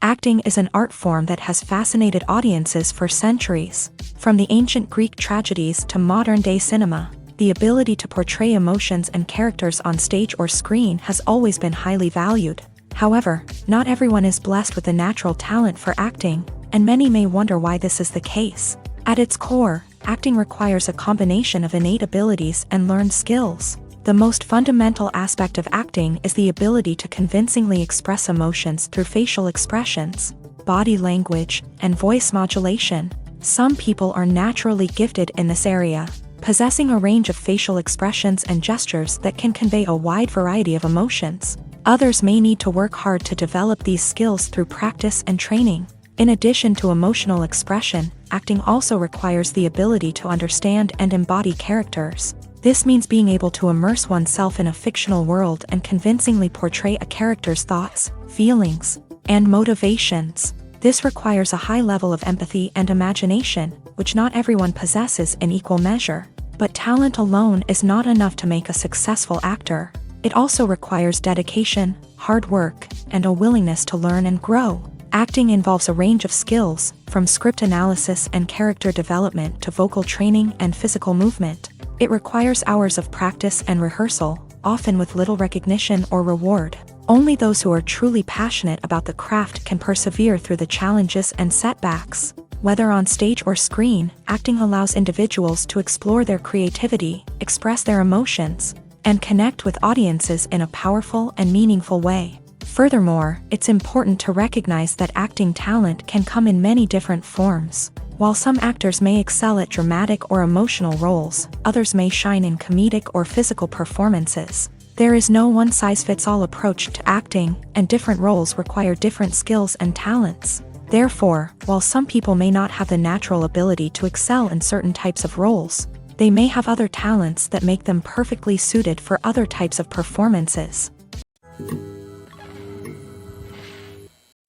Acting is an art form that has fascinated audiences for centuries. From the ancient Greek tragedies to modern-day cinema, the ability to portray emotions and characters on stage or screen has always been highly valued. However, not everyone is blessed with the natural talent for acting, and many may wonder why this is the case. At its core, acting requires a combination of innate abilities and learned skills. The most fundamental aspect of acting is the ability to convincingly express emotions through facial expressions, body language, and voice modulation. Some people are naturally gifted in this area, possessing a range of facial expressions and gestures that can convey a wide variety of emotions. Others may need to work hard to develop these skills through practice and training. In addition to emotional expression, acting also requires the ability to understand and embody characters. This means being able to immerse oneself in a fictional world and convincingly portray a character's thoughts, feelings, and motivations. This requires a high level of empathy and imagination, which not everyone possesses in equal measure. But talent alone is not enough to make a successful actor. It also requires dedication, hard work, and a willingness to learn and grow. Acting involves a range of skills, from script analysis and character development to vocal training and physical movement. It requires hours of practice and rehearsal, often with little recognition or reward. Only those who are truly passionate about the craft can persevere through the challenges and setbacks. Whether on stage or screen, acting allows individuals to explore their creativity, express their emotions, and connect with audiences in a powerful and meaningful way. Furthermore, it's important to recognize that acting talent can come in many different forms. While some actors may excel at dramatic or emotional roles, others may shine in comedic or physical performances. There is no one-size-fits-all approach to acting, and different roles require different skills and talents. Therefore, while some people may not have the natural ability to excel in certain types of roles, they may have other talents that make them perfectly suited for other types of performances.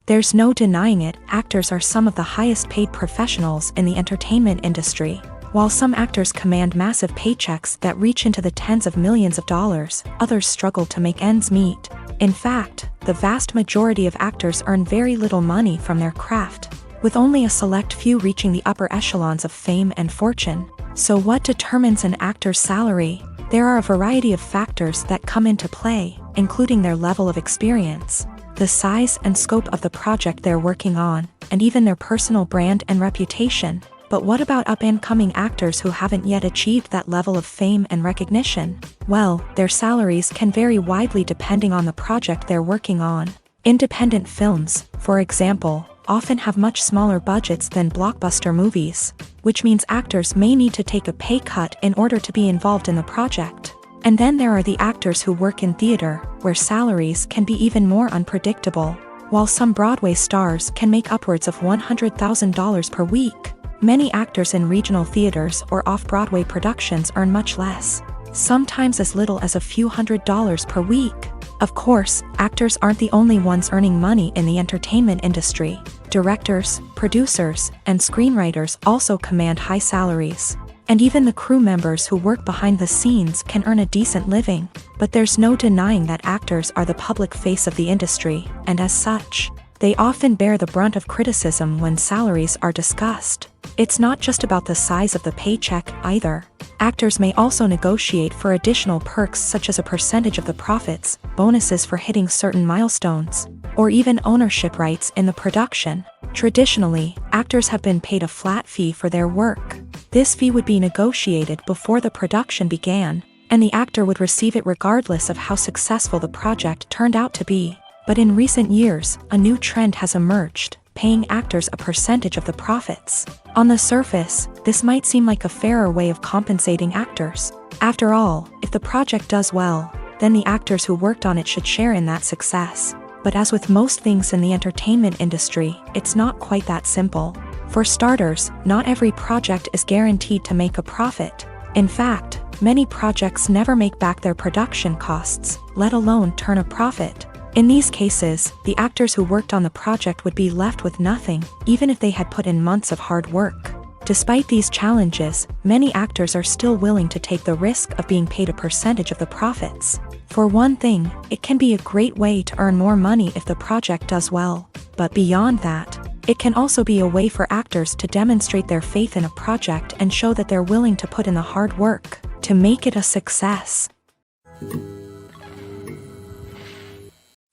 There's no denying it, actors are some of the highest paid professionals in the entertainment industry. While some actors command massive paychecks that reach into the tens of millions of dollars, others struggle to make ends meet. In fact, the vast majority of actors earn very little money from their craft, with only a select few reaching the upper echelons of fame and fortune. So what determines an actor's salary? There are a variety of factors that come into play, including their level of experience, the size and scope of the project they're working on, and even their personal brand and reputation. But what about up-and-coming actors who haven't yet achieved that level of fame and recognition? Well, their salaries can vary widely depending on the project they're working on. Independent films, for example, often have much smaller budgets than blockbuster movies, which means actors may need to take a pay cut in order to be involved in the project. And then there are the actors who work in theater, where salaries can be even more unpredictable. While some Broadway stars can make upwards of $100,000 per week, many actors in regional theaters or off-Broadway productions earn much less, sometimes as little as a few $100s per week. Of course, actors aren't the only ones earning money in the entertainment industry. Directors, producers, and screenwriters also command high salaries. And even the crew members who work behind the scenes can earn a decent living. But there's no denying that actors are the public face of the industry, and as such, they often bear the brunt of criticism when salaries are discussed. It's not just about the size of the paycheck, either. Actors may also negotiate for additional perks such as a percentage of the profits, bonuses for hitting certain milestones, or even ownership rights in the production. Traditionally, actors have been paid a flat fee for their work. This fee would be negotiated before the production began, and the actor would receive it regardless of how successful the project turned out to be. But in recent years, a new trend has emerged, paying actors a percentage of the profits. On the surface, this might seem like a fairer way of compensating actors. After all, if the project does well, then the actors who worked on it should share in that success. But as with most things in the entertainment industry, it's not quite that simple. For starters, not every project is guaranteed to make a profit. In fact, many projects never make back their production costs, let alone turn a profit. In these cases, the actors who worked on the project would be left with nothing, even if they had put in months of hard work. Despite these challenges, many actors are still willing to take the risk of being paid a percentage of the profits. For one thing, it can be a great way to earn more money if the project does well. But beyond that, it can also be a way for actors to demonstrate their faith in a project and show that they're willing to put in the hard work to make it a success.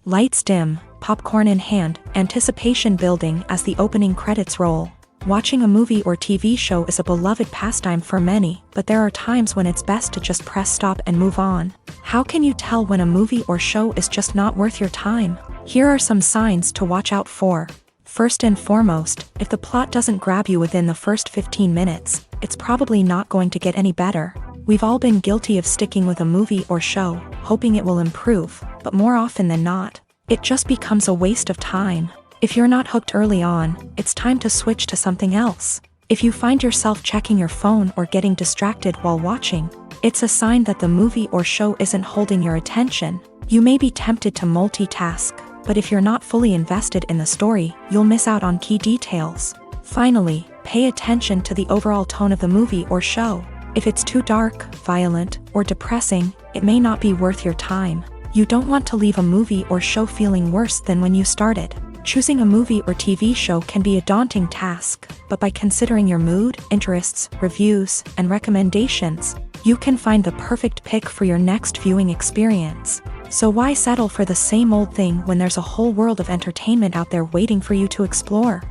Lights dim, popcorn in hand, anticipation building as the opening credits roll. Watching a movie or TV show is a beloved pastime for many, but there are times when it's best to just press stop and move on. How can you tell when a movie or show is just not worth your time? Here are some signs to watch out for. First and foremost, if the plot doesn't grab you within the first 15 minutes, it's probably not going to get any better. We've all been guilty of sticking with a movie or show, hoping it will improve, but more often than not, it just becomes a waste of time. If you're not hooked early on, it's time to switch to something else. If you find yourself checking your phone or getting distracted while watching, it's a sign that the movie or show isn't holding your attention. You may be tempted to multitask, but if you're not fully invested in the story, you'll miss out on key details. Finally, pay attention to the overall tone of the movie or show. If it's too dark, violent, or depressing, it may not be worth your time. You don't want to leave a movie or show feeling worse than when you started. Choosing a movie or TV show can be a daunting task, but by considering your mood, interests, reviews, and recommendations, you can find the perfect pick for your next viewing experience. So why settle for the same old thing when there's a whole world of entertainment out there waiting for you to explore?